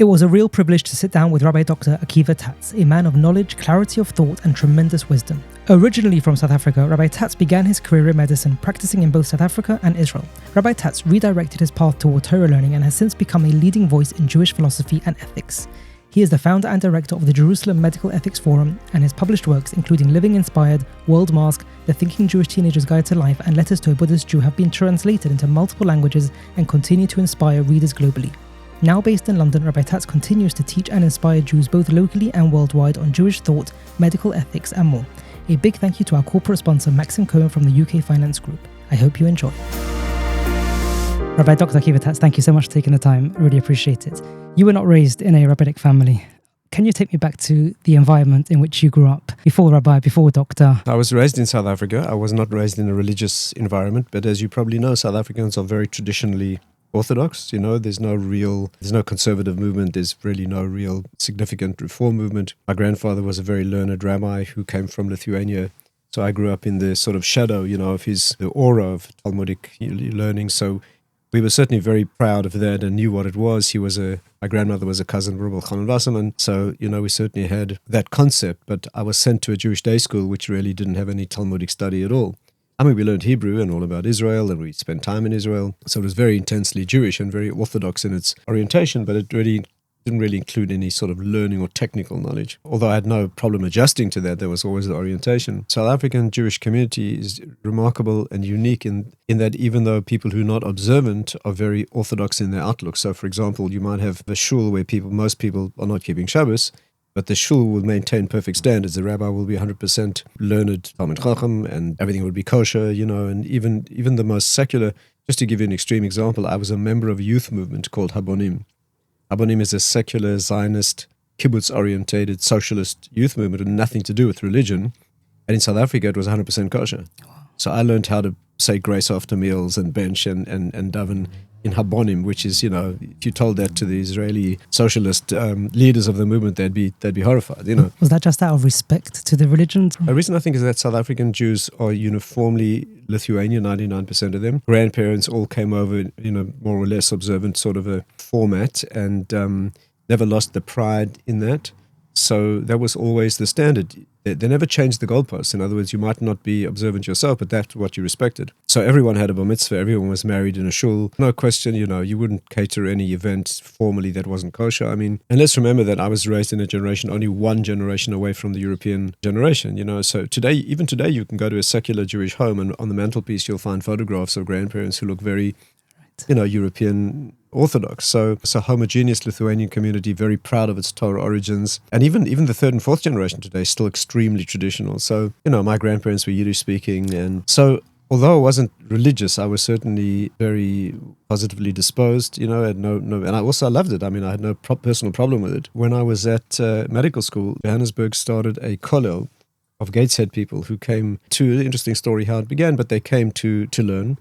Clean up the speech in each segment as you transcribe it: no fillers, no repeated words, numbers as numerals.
It was a real privilege to sit down with Rabbi Dr. Akiva Tatz, a man of knowledge, clarity of thought, and tremendous wisdom. Originally from South Africa, Rabbi Tatz began his career in medicine, practicing in both South Africa and Israel. Rabbi Tatz redirected his path toward Torah learning and has since become a leading voice in Jewish philosophy and ethics. He is the founder and director of the Jerusalem Medical Ethics Forum, and his published works, including Living Inspired, Worldmask, The Thinking Jewish Teenager's Guide to Life, and Letters to a Buddhist Jew, have been translated into multiple languages and continue to inspire readers globally. Now based in London, Rabbi Tatz continues to teach and inspire Jews both locally and worldwide on Jewish thought, medical ethics, and more. A big thank you to our corporate sponsor, Maxim Cohen from the UK Finance Group. I hope you enjoy. Rabbi Dr. Akiva Tatz, thank you so much for taking the time. I really appreciate it. You were not raised in a rabbinic family. Can you take me back to the environment in which you grew up? Before Rabbi, before Doctor. I was raised in South Africa. I was not raised in a religious environment, but as you probably know, South Africans are very traditionally Orthodox. There's no conservative movement. There's really no real significant reform movement. My grandfather was a very learned rabbi who came from Lithuania. So I grew up in the sort of shadow, of the aura of Talmudic learning. So we were certainly very proud of that and knew what it was. My grandmother was a cousin of Rabbi Chanan Wasserman. So, we certainly had that concept, but I was sent to a Jewish day school, which really didn't have any Talmudic study at all. We learned Hebrew and all about Israel, and we spent time in Israel. So it was very intensely Jewish and very Orthodox in its orientation, but it really didn't really include any sort of learning or technical knowledge. Although I had no problem adjusting to that, there was always the orientation. South African Jewish community is remarkable and unique in that even though people who are not observant are very Orthodox in their outlook. So, for example, you might have a shul where most people are not keeping Shabbos, but the shul will maintain perfect standards. The rabbi will be 100% learned Talmid Chacham, and everything would be kosher, and even the most secular. Just to give you an extreme example, I was a member of a youth movement called Habonim. Habonim is a secular, Zionist, kibbutz-orientated socialist youth movement and nothing to do with religion. And in South Africa, it was 100% kosher. So I learned how to say grace after meals and bench and daven in Habonim, which is, if you told that to the Israeli socialist leaders of the movement, they'd be horrified, Was that just out of respect to the religion? The reason I think is that South African Jews are uniformly Lithuanian, 99% of them. Grandparents all came over in a more or less observant sort of a format and never lost the pride in that. So that was always the standard. They never changed the goalposts. In other words, you might not be observant yourself, but that's what you respected. So everyone had a bar mitzvah. Everyone was married in a shul. No question, you wouldn't cater any event formally that wasn't kosher. And let's remember that I was raised in a generation, only one generation away from the European generation, So even today, you can go to a secular Jewish home and on the mantelpiece, you'll find photographs of grandparents who look very, European Orthodox. So it's a homogeneous Lithuanian community, very proud of its Torah origins. And even the third and fourth generation today is still extremely traditional. So, my grandparents were Yiddish speaking. And so, although I wasn't religious, I was certainly very positively disposed, and I also loved it. I had no personal problem with it. When I was at medical school, Johannesburg started a kollel of Gateshead people who came to, the interesting story how it began, but they came to learn.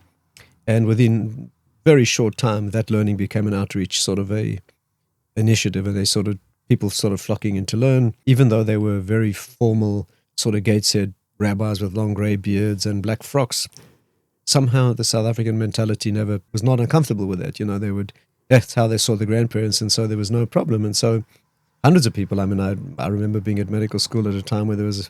And within very short time, that learning became an outreach sort of a initiative, and people flocking in to learn, even though they were very formal sort of Gateshead rabbis with long grey beards and black frocks. Somehow the South African mentality was not uncomfortable with that. That's how they saw the grandparents, and so there was no problem. And so hundreds of people, I remember being at medical school at a time where there was,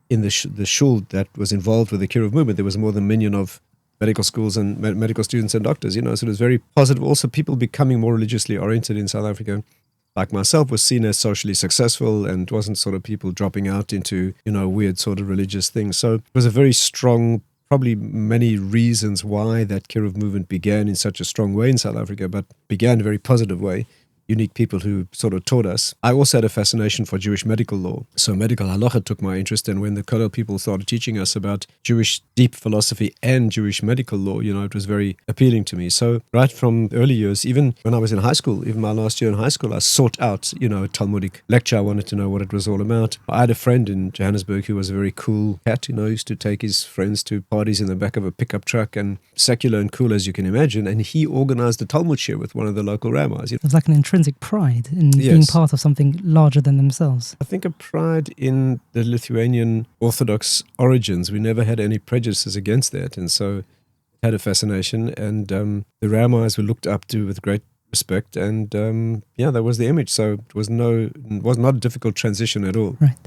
in the shul that was involved with the Kiruv movement, there was more than a million of medical schools and medical students and doctors, so it was very positive. Also, people becoming more religiously oriented in South Africa, like myself, was seen as socially successful and wasn't sort of people dropping out into, weird sort of religious things. So it was a very strong, probably many reasons why that Kiruv movement began in such a strong way in South Africa, but began in a very positive way. Unique people who sort of taught us. I also had a fascination for Jewish medical law. So medical halacha took my interest, and when the kollel people started teaching us about Jewish deep philosophy and Jewish medical law, it was very appealing to me. So right from early years, even when I was in high school, even my last year in high school, I sought out, a Talmudic lecture. I wanted to know what it was all about. I had a friend in Johannesburg who was a very cool cat, used to take his friends to parties in the back of a pickup truck, and secular and cool as you can imagine. And he organized a Talmud shir with one of the local rabbis. It was like an intrinsic pride in being part of something larger than themselves. I think a pride in the Lithuanian Orthodox origins. We never had any prejudices against that, and so it had a fascination. And the rabbis were looked up to with great respect. And that was the image. So it was not a difficult transition at all. Right.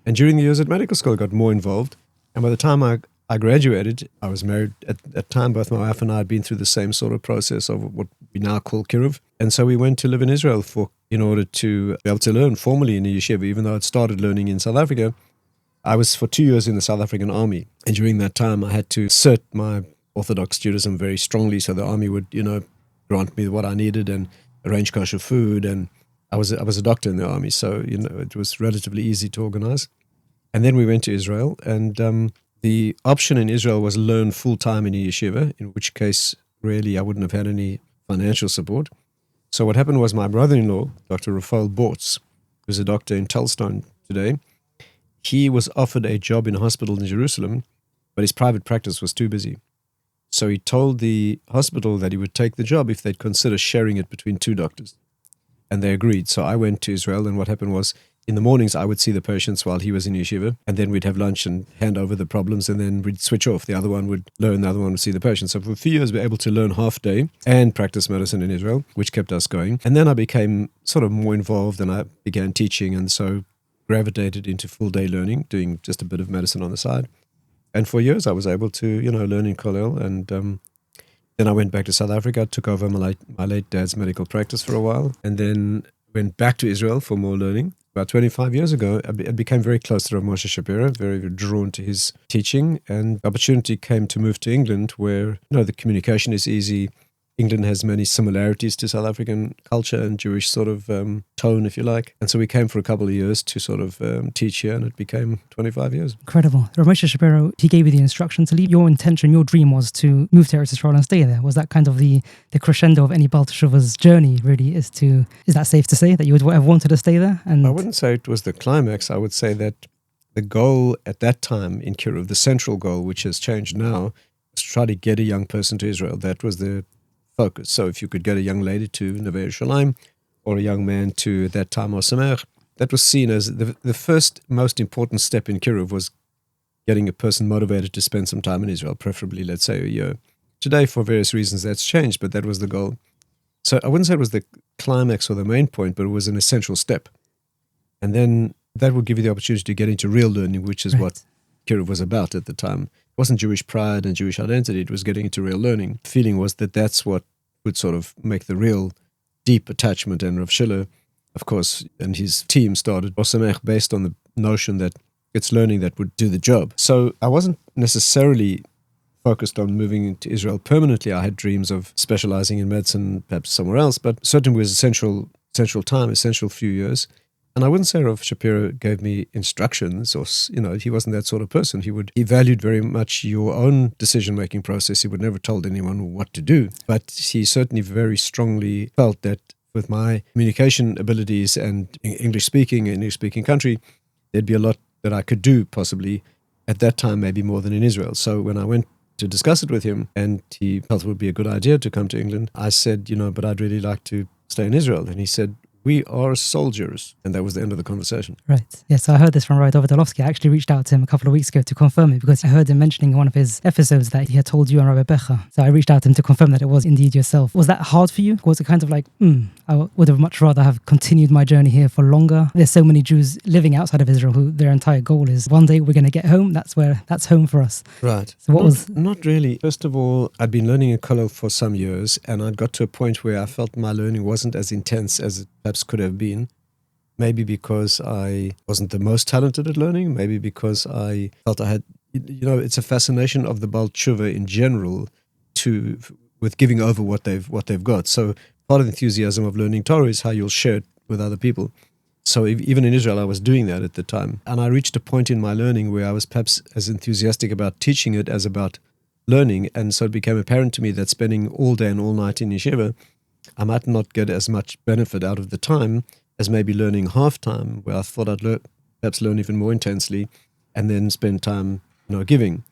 And during the years at medical school, I got more involved. And by the time I graduated, I was married. At that time, both my wife and I had been through the same sort of process of what we now call kiruv. And so we went to live in Israel in order to be able to learn formally in the yeshiva, even though I'd started learning in South Africa. I was for 2 years in the South African army. And during that time, I had to assert my Orthodox Judaism very strongly. So the army would, grant me what I needed and arrange kosher food. And I was a doctor in the army. So, it was relatively easy to organize. And then we went to Israel. And the option in Israel was learn full-time in a yeshiva, in which case, really, I wouldn't have had any financial support. So what happened was my brother-in-law, Dr. Rafael Bortz, who's a doctor in Telstone today, he was offered a job in a hospital in Jerusalem, but his private practice was too busy. So he told the hospital that he would take the job if they'd consider sharing it between two doctors. And they agreed. So I went to Israel, and what happened was, in the mornings, I would see the patients while he was in yeshiva, and then we'd have lunch and hand over the problems, and then we'd switch off. The other one would learn, the other one would see the patients. So for a few years, we were able to learn half day and practice medicine in Israel, which kept us going. And then I became sort of more involved, and I began teaching, and so gravitated into full-day learning, doing just a bit of medicine on the side. And for years, I was able to, learn in Kollel. And then I went back to South Africa, took over my late dad's medical practice for a while, and then went back to Israel for more learning. About 25 years ago, I became very close to Rav Moshe Shapiro, very, very drawn to his teaching. And the opportunity came to move to England, where, the communication is easy. England has many similarities to South African culture and Jewish sort of tone, if you like. And so we came for a couple of years to sort of teach here, and it became 25 years. Incredible. Rav Moshe Shapiro, he gave you the instruction to leave. Your intention, your dream was to move to Eretz Yisrael and stay there. Was that kind of the crescendo of any Baal Teshuva's journey, really? Is that safe to say, that you would have wanted to stay there? And I wouldn't say it was the climax. I would say that the goal at that time in Kiruv, the central goal, which has changed now, was to try to get a young person to Israel. That was the focus. So if you could get a young lady to Neve Yerushalayim or a young man to, at that time, Osamer, that was seen as the first most important step in Kiruv was getting a person motivated to spend some time in Israel, preferably, let's say, a year. Today, for various reasons, that's changed, but that was the goal. So I wouldn't say it was the climax or the main point, but it was an essential step. And then that would give you the opportunity to get into real learning, which is what Kiruv was about at the time. It wasn't Jewish pride and Jewish identity, it was getting into real learning. The feeling was that that's what would sort of make the real deep attachment. And Rav Schiller, of course, and his team started Osamech based on the notion that it's learning that would do the job. So I wasn't necessarily focused on moving to Israel permanently. I had dreams of specializing in medicine, perhaps somewhere else, but certainly was essential few years. And I wouldn't say Rav Shapiro gave me instructions, or, he wasn't that sort of person. He valued very much your own decision-making process. He would never told anyone what to do. But he certainly very strongly felt that with my communication abilities and English-speaking country, there'd be a lot that I could do possibly at that time, maybe more than in Israel. So when I went to discuss it with him and he felt it would be a good idea to come to England, I said, but I'd really like to stay in Israel. And he said, "We are soldiers." And that was the end of the conversation. Right. Yeah, so I heard this from Rabbi Dr. I actually reached out to him a couple of weeks ago to confirm it, because I heard him mentioning in one of his episodes that he had told you and Rabbi Becha. So I reached out to him to confirm that it was indeed yourself. Was that hard for you? Was it kind of like, I would have much rather have continued my journey here for longer? There's so many Jews living outside of Israel who their entire goal is one day we're going to get home. That's home for us. Right. So Not really. First of all, I'd been learning in Kollel for some years, and I'd got to a point where I felt my learning wasn't as intense as it perhaps could have been. Maybe because I wasn't the most talented at learning. Maybe because I felt I had, it's a fascination of the Baal Teshuva in general with giving over what they've got. So part of the enthusiasm of learning Torah is how you'll share it with other people. So even in Israel, I was doing that at the time. And I reached a point in my learning where I was perhaps as enthusiastic about teaching it as about learning. And so it became apparent to me that spending all day and all night in yeshiva, I might not get as much benefit out of the time as maybe learning half-time, where I thought I'd perhaps learn even more intensely and then spend time, giving.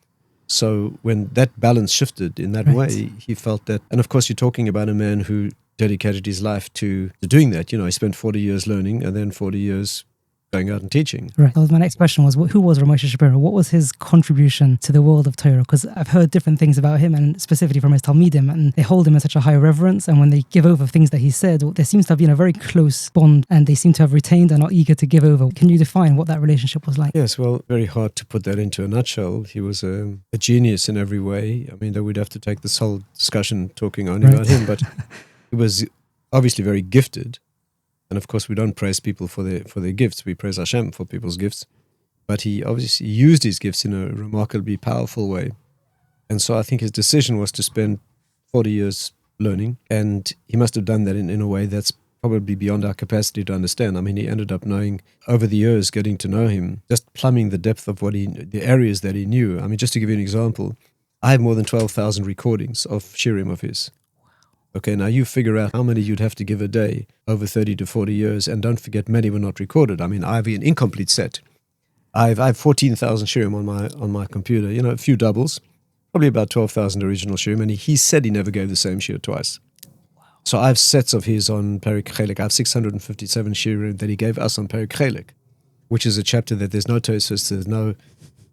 So when that balance shifted in that way, he felt that, and of course you're talking about a man who dedicated his life to doing that. He spent 40 years learning and then 40 years going out and teaching. Right. That was my next question was, who was Ramosha Shapiro? What was his contribution to the world of Torah? Because I've heard different things about him, and specifically from his Talmidim, and they hold him in such a high reverence, and when they give over things that he said, there seems to have been a very close bond, and they seem to have retained and are eager to give over. Can you define what that relationship was like? Yes, well, very hard to put that into a nutshell. He was a genius in every way. I mean, we'd have to take this whole discussion talking only about him, but he was obviously very gifted. And of course, we don't praise people for their gifts. We praise Hashem for people's gifts. But he obviously used his gifts in a remarkably powerful way. And so I think his decision was to spend 40 years learning. And he must have done that in a way that's probably beyond our capacity to understand. I mean, he ended up knowing, over the years, getting to know him, just plumbing the depth of the areas that he knew. I mean, just to give you an example, I have more than 12,000 recordings of shirim of his. Okay, now you figure out how many you'd have to give a day over 30 to 40 years, and don't forget many were not recorded. I mean, I have an incomplete set. I have 14,000 shirim on my computer, a few doubles, probably about 12,000 original shirim, and he said he never gave the same shir twice. Wow. So I have sets of his on Perek Chelek. I have 657 shirim that he gave us on Perek Chelek, which is a chapter that there's no Tosfos, there's no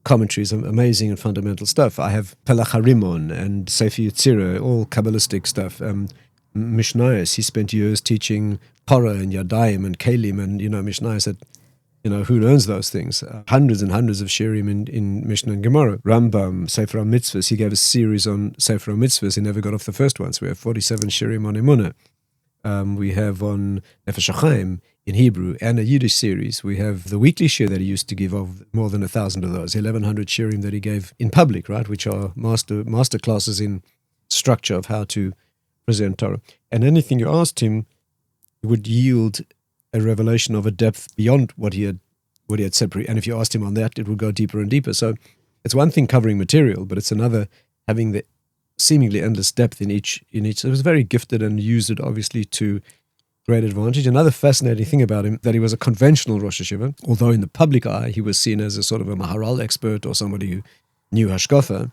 commentaries, amazing and fundamental stuff. I have Pelach HaRimon and Sefer Yetzirah, all Kabbalistic stuff. Mishnayos, he spent years teaching Torah and Yadayim and Kalim, and Mishnayos said, who learns those things? Hundreds and hundreds of shirim in Mishnah and Gemara. Rambam, Sefer HaMitzvahs, he gave a series on Sefer HaMitzvahs. He never got off the first one. So we have 47 shirim on Emunah. We have on Nefesh HaChaim in Hebrew, and a Yiddish series. We have the weekly shir that he used to give of more than 1,000 of those, 1,100 shirim that he gave in public, right, which are master classes in structure of how to present Torah. And anything you asked him would yield a revelation of a depth beyond what he had said. And if you asked him on that, it would go deeper and deeper. So it's one thing covering material, but it's another having the seemingly endless depth in each. So he was very gifted and used it obviously to great advantage. Another fascinating thing about him, that he was a conventional Rosh Hashiva, although in the public eye he was seen as a sort of a Maharal expert or somebody who knew Hashkafa.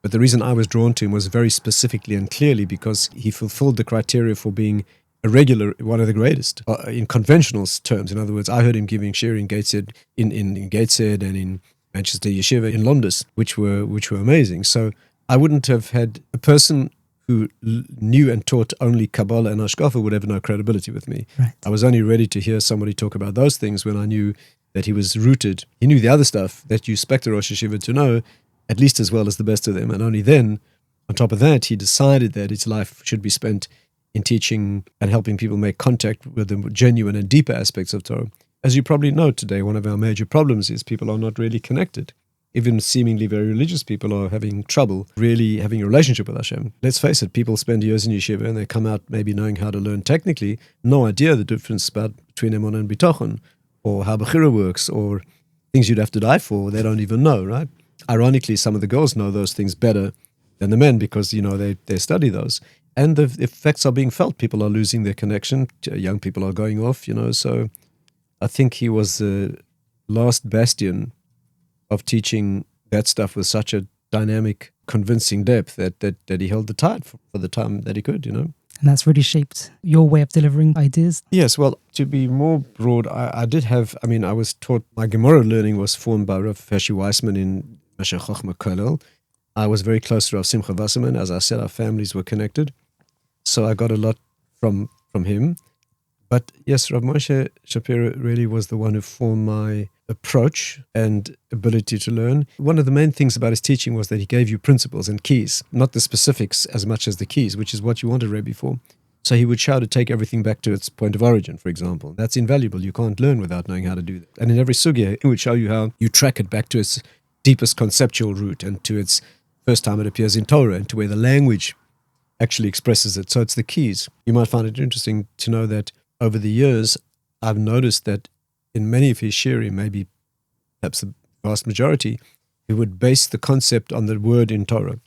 But the reason I was drawn to him was very specifically and clearly because he fulfilled the criteria for being a regular, one of the greatest, in conventional terms. In other words, I heard him giving shir in Gateshead, in Gateshead and in Manchester Yeshiva, in London, which were amazing. So I wouldn't have had a person who knew and taught only Kabbalah and Hashkafa would have no credibility with me. Right. I was only ready to hear somebody talk about those things when I knew that he was rooted. He knew the other stuff that you expect a Rosh Hashiva to know, at least as well as the best of them. And only then, on top of that, he decided that his life should be spent in teaching and helping people make contact with the genuine and deeper aspects of Torah. As you probably know today, one of our major problems is people are not really connected. Even seemingly very religious people are having trouble really having a relationship with Hashem. Let's face it, people spend years in yeshiva and they come out maybe knowing how to learn technically, no idea the difference between emunah and bitachon, or how bechira works, or things you'd have to die for, they don't even know, right? Ironically, some of the girls know those things better than the men because, they study those. And the effects are being felt. People are losing their connection. Young people are going off, So I think he was the last bastion of teaching that stuff with such a dynamic, convincing depth that he held the tide for the time that he could, And that's really shaped your way of delivering ideas? Yes, well, to be more broad, I was taught, my Gemara learning was formed by Rav Hershey Weissman in Meshech Chochmah Kollel. I was very close to Rav Simcha Wasserman. As I said, our families were connected. So I got a lot from him. But yes, Rav Moshe Shapiro really was the one who formed my approach and ability to learn. One of the main things about his teaching was that he gave you principles and keys, not the specifics as much as the keys, which is what you wanted Rebbe for. So he would show to take everything back to its point of origin, for example. That's invaluable. You can't learn without knowing how to do that. And in every sugya, he would show you how you track it back to its deepest conceptual root and to its first time it appears in Torah and to where the language actually expresses it. So it's the keys. You might find it interesting to know that over the years, I've noticed that in many of his shirim, maybe perhaps the vast majority, he would base the concept on the word in Torah.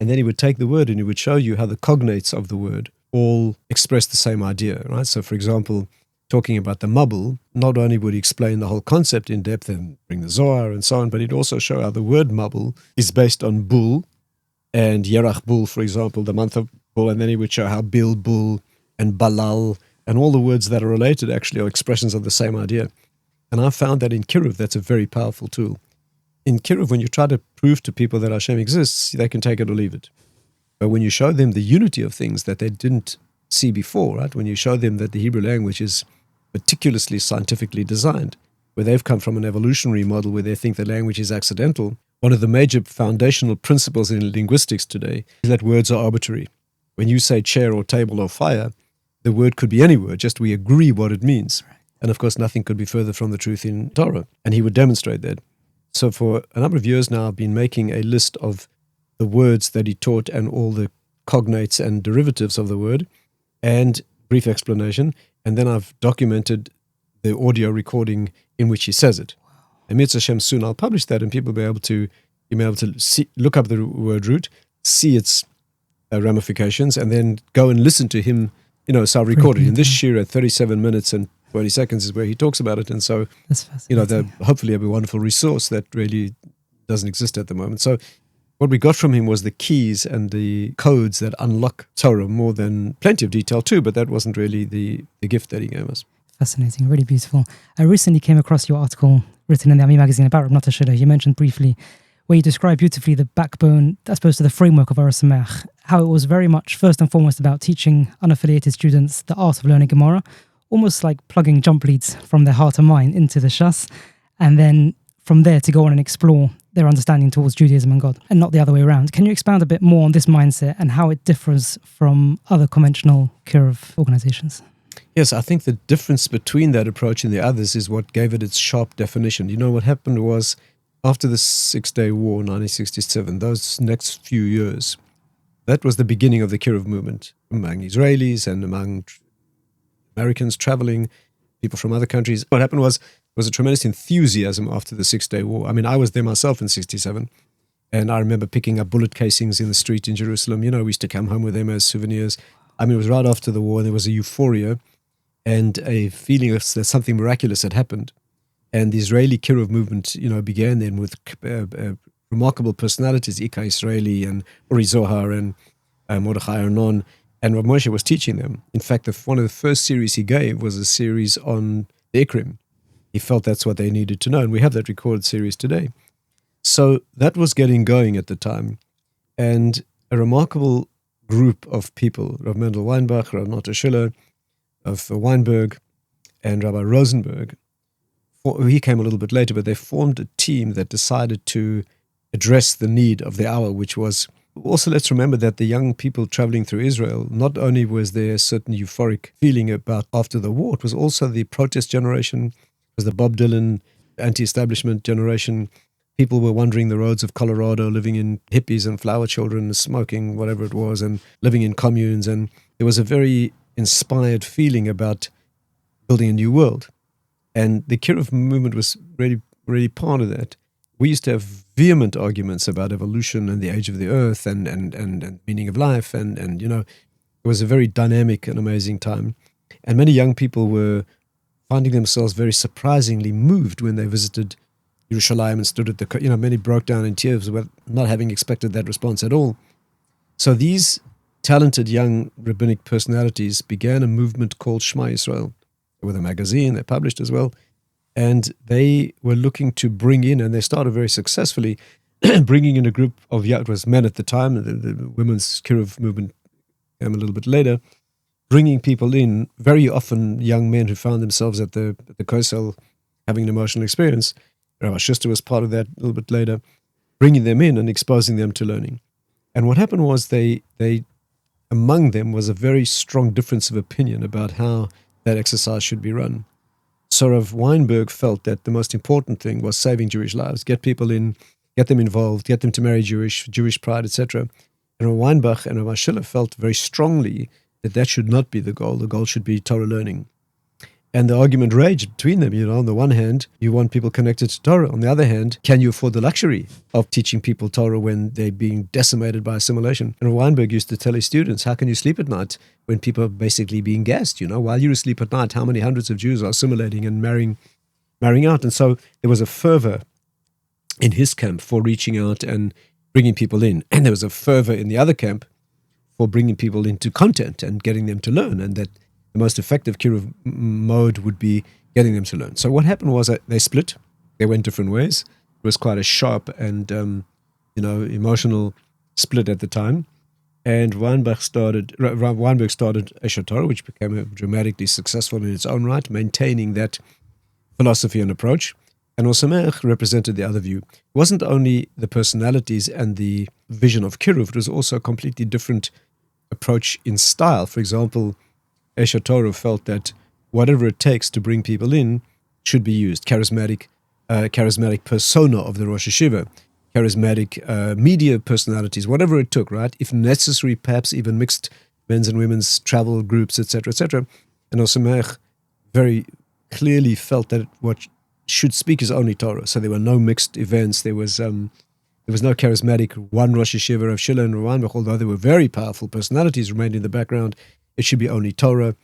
And then he would take the word and he would show you how the cognates of the word all express the same idea, right? So for example, talking about the mabul, not only would he explain the whole concept in depth and bring the Zohar and so on, but he'd also show how the word mabul is based on bul and Yerach bul, for example, the month of bul, and then he would show how bil bul and balal and all the words that are related actually are expressions of the same idea. And I found that in Kiruv, that's a very powerful tool. In Kiruv, when you try to prove to people that Hashem exists, they can take it or leave it. But when you show them the unity of things that they didn't see before, right? When you show them that the Hebrew language is meticulously scientifically designed, where they've come from an evolutionary model where they think the language is accidental, one of the major foundational principles in linguistics today is that words are arbitrary. When you say chair or table or fire, the word could be any word, just we agree what it means. And of course, nothing could be further from the truth in Torah. And he would demonstrate that. So for a number of years now, I've been making a list of the words that he taught and all the cognates and derivatives of the word, and brief explanation. And then I've documented the audio recording in which he says it. And Mitzvah Hashem, soon I'll publish that, and people will be able to see, look up the word root, see its ramifications, and then go and listen to him. So I've recorded in this shir at 37 minutes and 20 seconds is where he talks about it. And so, hopefully it'll be a wonderful resource that really doesn't exist at the moment. So what we got from him was the keys and the codes that unlock Torah, more than plenty of detail too, but that wasn't really the gift that he gave us. Fascinating, really beautiful. I recently came across your article written in the Ami magazine about Rabbi Dr. You mentioned briefly where you describe beautifully the backbone, I suppose, to the framework of Orah Sameach, how it was very much first and foremost about teaching unaffiliated students the art of learning Gemara, almost like plugging jump leads from their heart and mind into the Shas, and then from there to go on and explore their understanding towards Judaism and God, and not the other way around. Can you expound a bit more on this mindset and how it differs from other conventional Kiruv organizations? Yes, I think the difference between that approach and the others is what gave it its sharp definition. What happened was, after the Six-Day War, 1967, those next few years, that was the beginning of the Kiruv movement among Israelis and among Americans traveling, people from other countries. What happened was a tremendous enthusiasm after the Six-Day War. I mean, I was there myself in 67, and I remember picking up bullet casings in the street in Jerusalem. We used to come home with them as souvenirs. I mean, it was right after the war. There was a euphoria and a feeling that something miraculous had happened. And the Israeli Kiruv movement, began then with remarkable personalities, Ika Israeli and Uri Zohar and Mordechai Arnon. And Rav Moshe was teaching them. In fact, one of the first series he gave was a series on the Ikrim. He felt that's what they needed to know. And we have that recorded series today. So that was getting going at the time. And a remarkable group of people, Rav Mendel Weinbach, Rav Nota Schiller, of Weinberg, and Rabbi Rosenberg, he came a little bit later, but they formed a team that decided to address the need of the hour, which was also, let's remember that the young people traveling through Israel, not only was there a certain euphoric feeling about after the war, it was also the protest generation, it was the Bob Dylan anti-establishment generation. People were wandering the roads of Colorado, living in hippies and flower children, smoking whatever it was, and living in communes. And there was a very inspired feeling about building a new world. And the Kiruv movement was really, really part of that. We used to have vehement arguments about evolution and the age of the earth and meaning of life. And it was a very dynamic and amazing time. And many young people were finding themselves very surprisingly moved when they visited Yerushalayim and stood at the, many broke down in tears, not having expected that response at all. So these talented young rabbinic personalities began a movement called Shema Yisrael, with a magazine they published as well. And they were looking to bring in, and they started very successfully, bringing in a group of, it was men at the time, the women's Kiruv movement came a little bit later, bringing people in, very often young men who found themselves at the Kosel having an emotional experience. Rabbi Schuster was part of that a little bit later, bringing them in and exposing them to learning. And what happened was they among them was a very strong difference of opinion about how that exercise should be run. So Rav Weinberg felt that the most important thing was saving Jewish lives, get people in, get them involved, get them to marry Jewish pride, etc. And Rav Weinbach and Rav Schiller felt very strongly that should not be the goal. The goal should be Torah learning. And the argument raged between them. On the one hand, you want people connected to Torah. On the other hand, can you afford the luxury of teaching people Torah when they're being decimated by assimilation? And Weinberg used to tell his students, how can you sleep at night when people are basically being gassed? While you're asleep at night, how many hundreds of Jews are assimilating and marrying out? And so there was a fervor in his camp for reaching out and bringing people in. And there was a fervor in the other camp for bringing people into content and getting them to learn. And that the most effective kiruv mode would be getting them to learn. So what happened was that they split. They went different ways. It was quite a sharp and emotional split at the time. And Weinberg started Esher Torah, which became dramatically successful in its own right, maintaining that philosophy and approach. And Osamech represented the other view. It wasn't only the personalities and the vision of kiruv, it was also a completely different approach in style. For example, Esher Torah felt that whatever it takes to bring people in should be used. Charismatic persona of the Rosh Hashiva, charismatic media personalities, whatever it took, right? If necessary, perhaps even mixed men's and women's travel groups, etc., etc. And Osamech very clearly felt that what should speak is only Torah. So there were no mixed events. There was no charismatic one Rosh Hashiva of Shiller and Weinberg, although there were very powerful personalities remained in the background. It should be only Torah.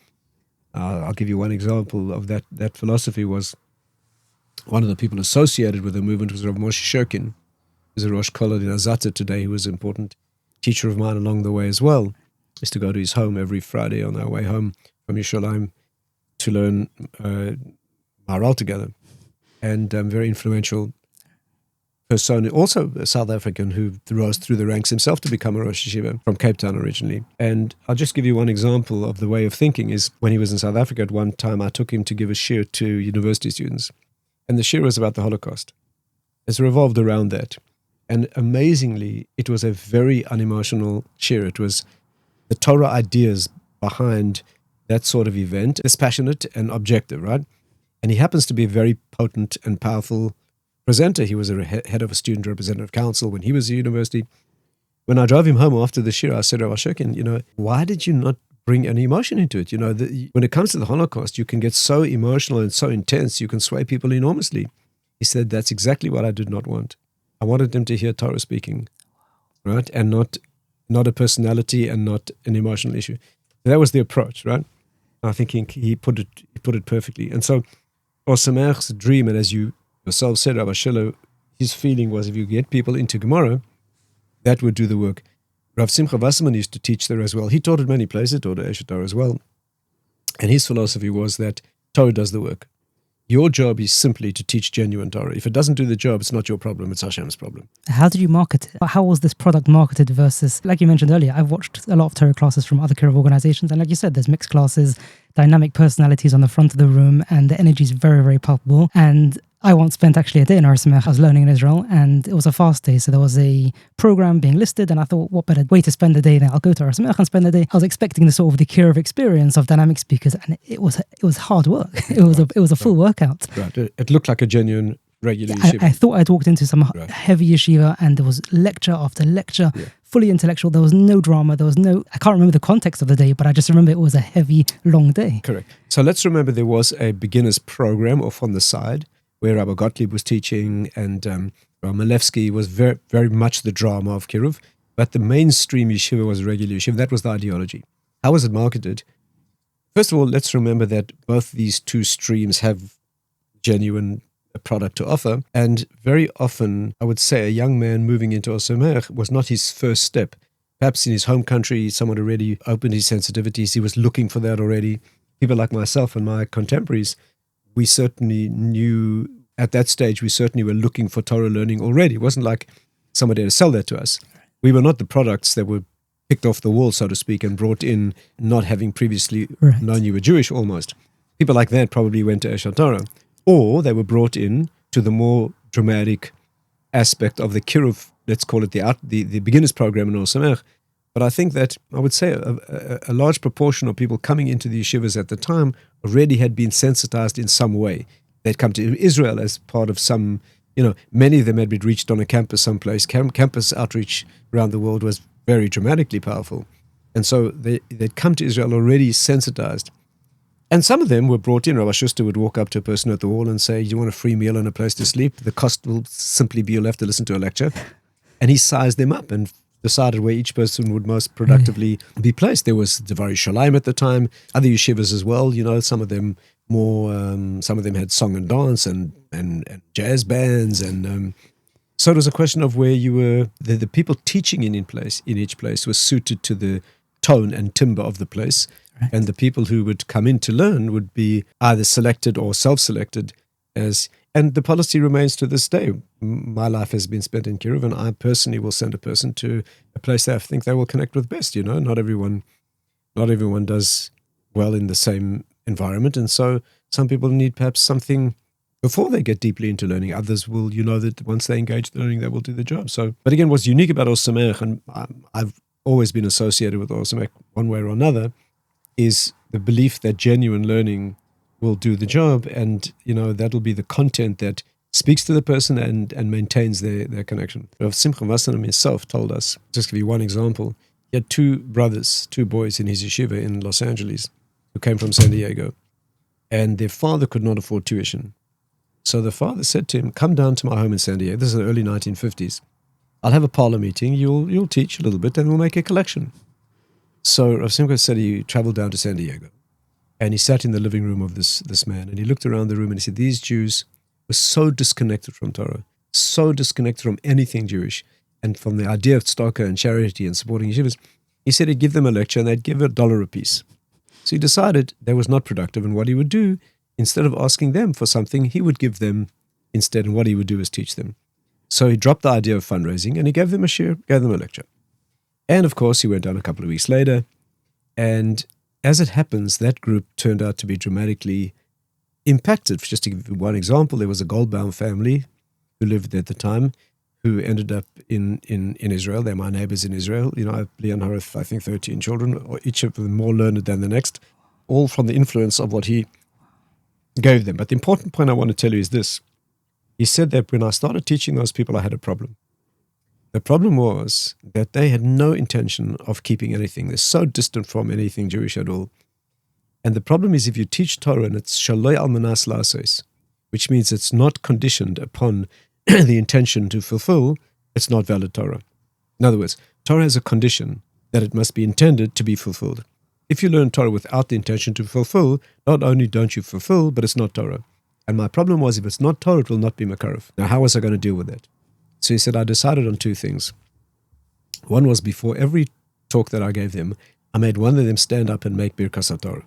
I'll give you one example of that. That philosophy was one of the people associated with the movement was Rav Moshe Shirkin, who's a Rosh Kollel in Azata today, who was an important teacher of mine along the way as well. I used to go to his home every Friday on our way home from Yerushalayim to learn Maharal together. And very influential person, also a South African who rose through the ranks himself to become a Rosh Hashiva from Cape Town originally. And I'll just give you one example of the way of thinking is when he was in South Africa at one time, I took him to give a shir to university students. And the shir was about the Holocaust. It's revolved around that. And amazingly, it was a very unemotional shir. It was the Torah ideas behind that sort of event, dispassionate and objective, right? And he happens to be a very potent and powerful presenter. He was a head of a student representative council when he was at university. When I drove him home after the shir, I said, Rabbi Shirkin, why did you not bring any emotion into it? When it comes to the Holocaust, you can get so emotional and so intense, you can sway people enormously. He said, that's exactly what I did not want. I wanted them to hear Torah speaking, right? And not a personality and not an emotional issue. That was the approach, right? I think he put it perfectly. And so Osamech's dream, and as you yourself said, Rabbi Shiller, his feeling was if you get people into Gemara, that would do the work. Rav Simcha Wasserman used to teach there as well. He taught at many places, taught at Esher Torah as well. And his philosophy was that Torah does the work. Your job is simply to teach genuine Torah. If it doesn't do the job, it's not your problem, it's Hashem's problem. How did you market it? How was this product marketed versus, like you mentioned earlier, I've watched a lot of Torah classes from other kiruv organizations, and like you said, there's mixed classes, dynamic personalities on the front of the room, and the energy is very, very palpable. And I once spent actually a day in Har Samech. I was learning in Israel, and it was a fast day, so there was a program being listed, and I thought, what better way to spend the day than I'll go to Har Samech and spend the day. I was expecting the sort of the kiruv experience of dynamic speakers, and it was hard work. It was a full workout. Right. It looked like a genuine regular yeshiva. I thought I'd walked into some heavy yeshiva, and there was lecture after lecture. Yeah. Fully intellectual. There was no drama. I can't remember the context of the day, but I just remember it was a heavy, long day. Correct. So let's remember there was a beginner's program off on the side where Rabbi Gottlieb was teaching, and Rabbi Malevsky was very, very much the drama of kiruv. But the mainstream yeshiva was regular yeshiva. That was the ideology. How was it marketed? First of all, let's remember that both these two streams have genuine product to offer. And very often, I would say, a young man moving into Osamech was not his first step. Perhaps in his home country, someone already opened his sensitivities. He was looking for that already. People like myself and my contemporaries, we certainly knew at that stage, we certainly were looking for Torah learning already. It wasn't like somebody had to sell that to us. We were not the products that were picked off the wall, so to speak, and brought in, not having previously known you were Jewish almost. People like that probably went to Esher Torah. Or they were brought in to the more dramatic aspect of the kiruv, let's call it the beginner's program in Osamech. But I think that I would say a large proportion of people coming into the yeshivas at the time already had been sensitized in some way. They'd come to Israel as part of some, many of them had been reached on a campus someplace. Campus outreach around the world was very dramatically powerful. And so they'd come to Israel already sensitized. And some of them were brought in. Rabbi Schuster would walk up to a person at the wall and say, you want a free meal and a place to sleep? The cost will simply be you'll have to listen to a lecture. And he sized them up and decided where each person would most productively be placed. There was Devar Shalim at the time, other yeshivas as well. Some of them more, some of them had song and dance and jazz bands. And so it was a question of where you were, the people teaching in each place was suited to the tone and timbre of the place. Right. And the people who would come in to learn would be either selected or self-selected and the policy remains to this day. My life has been spent in Kiruv, and I personally will send a person to a place that I think they will connect with best. Not everyone does well in the same environment, and so some people need perhaps something before they get deeply into learning. Others will, that once they engage in learning, they will do the job. So, but again, what's unique about Or Sameach, and I've always been associated with Or Sameach one way or another, is the belief that genuine learning will do the job, and that'll be the content that speaks to the person and maintains their connection. Rav Simcha Wasserman himself told us, just give you one example, he had two boys in his yeshiva in Los Angeles who came from San Diego, and their father could not afford tuition. So the father said to him, come down to my home in San Diego. This is the early 1950s. I'll have a parlor meeting, you'll teach a little bit, and we'll make a collection. So Rav Simcha said he traveled down to San Diego. And he sat in the living room of this man, and he looked around the room and he said, these Jews were so disconnected from Torah, so disconnected from anything Jewish, and from the idea of tzedakah and charity and supporting yeshivas. He said he'd give them a lecture and they'd give $1 apiece. So he decided that was not productive, and what he would do, instead of asking them for something, he would give them instead, and what he would do is teach them. So he dropped the idea of fundraising and he gave them a share, gave them a lecture. And of course, he went down a couple of weeks later, and as it happens, that group turned out to be dramatically impacted. Just to give you one example, there was a Goldbaum family who lived there at the time who ended up in Israel. They're my neighbors in Israel. Leon Horoth, I think 13 children, each of them more learned than the next, all from the influence of what he gave them. But the important point I want to tell you is this. He said that when I started teaching those people, I had a problem. The problem was that they had no intention of keeping anything. They're so distant from anything Jewish at all. And the problem is if you teach Torah and it's shaloi al manas la'asos, which means it's not conditioned upon the intention to fulfill, it's not valid Torah. In other words, Torah has a condition that it must be intended to be fulfilled. If you learn Torah without the intention to fulfill, not only don't you fulfill, but it's not Torah. And my problem was if it's not Torah, it will not be Makarov. Now, how was I going to deal with that? So he said, I decided on two things. One was before every talk that I gave them, I made one of them stand up and make Birkas HaTorah,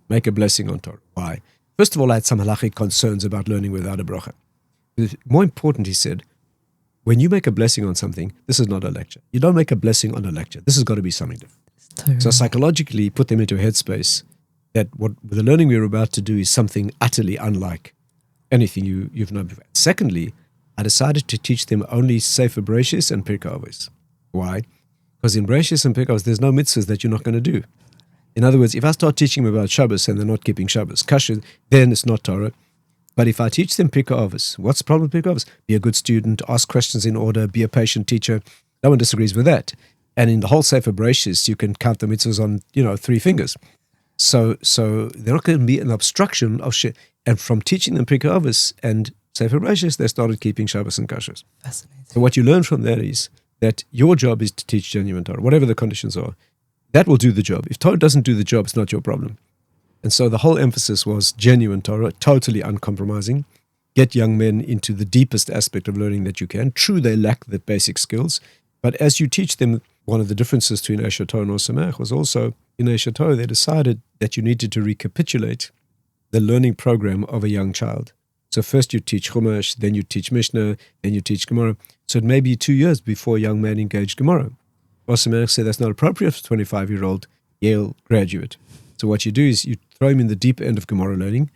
make a blessing on Torah. Why? First of all, I had some halachic concerns about learning without a bracha. More important, he said, when you make a blessing on something, this is not a lecture. You don't make a blessing on a lecture. This has got to be something different. So psychologically, put them into a headspace that what the learning we're about to do is something utterly unlike anything you've known before. Secondly, I decided to teach them only Sefer Bereshis and Pirkei Avos. Why? Because in Bereshis and Pirkei Avos, there's no mitzvahs that you're not going to do. In other words, if I start teaching them about Shabbos and they're not keeping Shabbos, kasher, then it's not Torah. But if I teach them Pirkei Avos, what's the problem with Pirkei Avos? Be a good student, ask questions in order, be a patient teacher. No one disagrees with that. And in the whole Sefer Bereshis, you can count the mitzvahs on, 3 fingers. So they're not going to be an obstruction of shit. And from teaching them Pirkei Avos and Sefer Bereshis, they started keeping Shabbos and kashrus. Fascinating. So what you learn from that is that your job is to teach genuine Torah, whatever the conditions are. That will do the job. If Torah doesn't do the job, it's not your problem. And so the whole emphasis was genuine Torah, totally uncompromising. Get young men into the deepest aspect of learning that you can. True, they lack the basic skills, but as you teach them, one of the differences between Eish HaTorah and Or Sameach was also, in Eish HaTorah, they decided that you needed to recapitulate the learning program of a young child. So first you teach Chumash, then you teach Mishnah, then you teach Gemara. So it may be 2 years before a young man engaged Gemara. Or Sameach said that's not appropriate for a 25-year-old Yale graduate. So what you do is you throw him in the deep end of Gemara learning,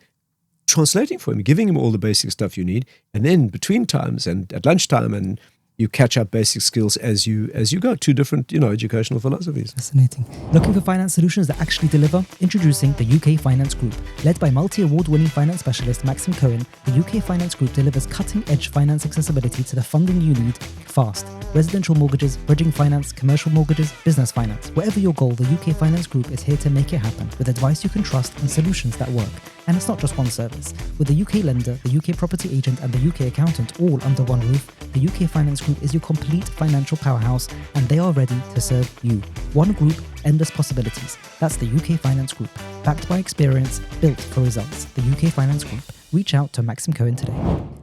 translating for him, giving him all the basic stuff you need, and then between times and at lunchtime, and you catch up basic skills as you go. 2 different, educational philosophies. Fascinating. Looking for finance solutions that actually deliver? Introducing the UK Finance Group. Led by multi-award-winning finance specialist Maxim Cohen, the UK Finance Group delivers cutting-edge finance accessibility to the funding you need fast. Residential mortgages, bridging finance, commercial mortgages, business finance. Whatever your goal, the UK Finance Group is here to make it happen with advice you can trust and solutions that work. And it's not just one service. With the UK lender, the UK property agent, and the UK accountant all under one roof, the UK Finance Group is your complete financial powerhouse, and they are ready to serve you. One group, endless possibilities. That's the UK Finance Group. Backed by experience, built for results. The UK Finance Group. Reach out to Maxim Cohen today.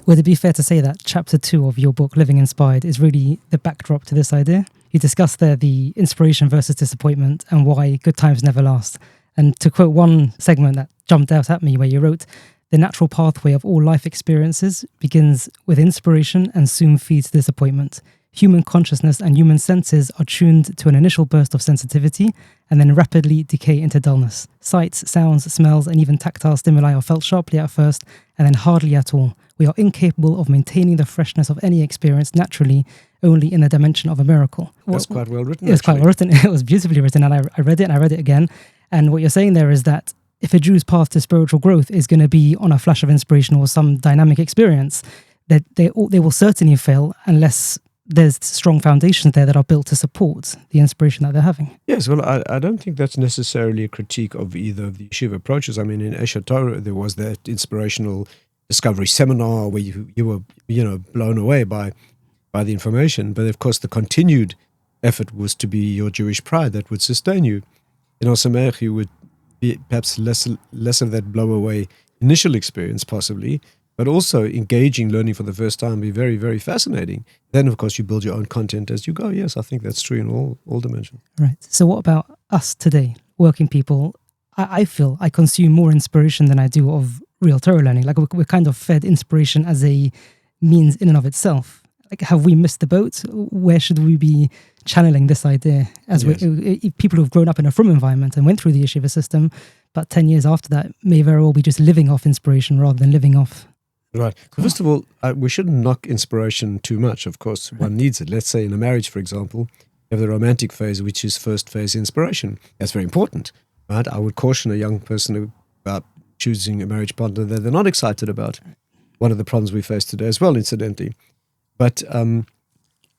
Would it be fair to say that Chapter 2 of your book, Living Inspired, is really the backdrop to this idea? You discussed there the inspiration versus disappointment and why good times never last. And to quote one segment that jumped out at me where you wrote, "The natural pathway of all life experiences begins with inspiration and soon feeds disappointment. Human consciousness and human senses are tuned to an initial burst of sensitivity and then rapidly decay into dullness. Sights, sounds, smells, and even tactile stimuli are felt sharply at first and then hardly at all. We are incapable of maintaining the freshness of any experience naturally, only in the dimension of a miracle." That's quite well written. It was quite well written. It was beautifully written, and I read it and I read it again. And what you're saying there is that if a Jew's path to spiritual growth is going to be on a flash of inspiration or some dynamic experience, that they will certainly fail unless there's strong foundations there that are built to support the inspiration that they're having. Yes, well, I don't think that's necessarily a critique of either of the yeshiva approaches. I mean, in Esher Torah, there was that inspirational discovery seminar where you were, blown away by the information. But of course, the continued effort was to be your Jewish pride that would sustain you. In Osameach, you would be perhaps less of that blow away initial experience, possibly, but also engaging, learning for the first time, be very, very fascinating. Then, of course, you build your own content as you go. Yes, I think that's true in all dimensions. Right. So what about us today, working people? I feel I consume more inspiration than I do of real Torah learning. Like we're kind of fed inspiration as a means in and of itself. Like, have we missed the boat? Where should we be channeling this idea as people who've grown up in a frum environment and went through the yeshiva system, but 10 years after that may very well be just living off inspiration rather than living off. Right. First of all, we shouldn't knock inspiration too much. Of course, one needs it. Let's say in a marriage, for example, you have the romantic phase, which is first phase inspiration. That's very important, right? I would caution a young person about choosing a marriage partner that they're not excited about. One of the problems we face today as well, incidentally. But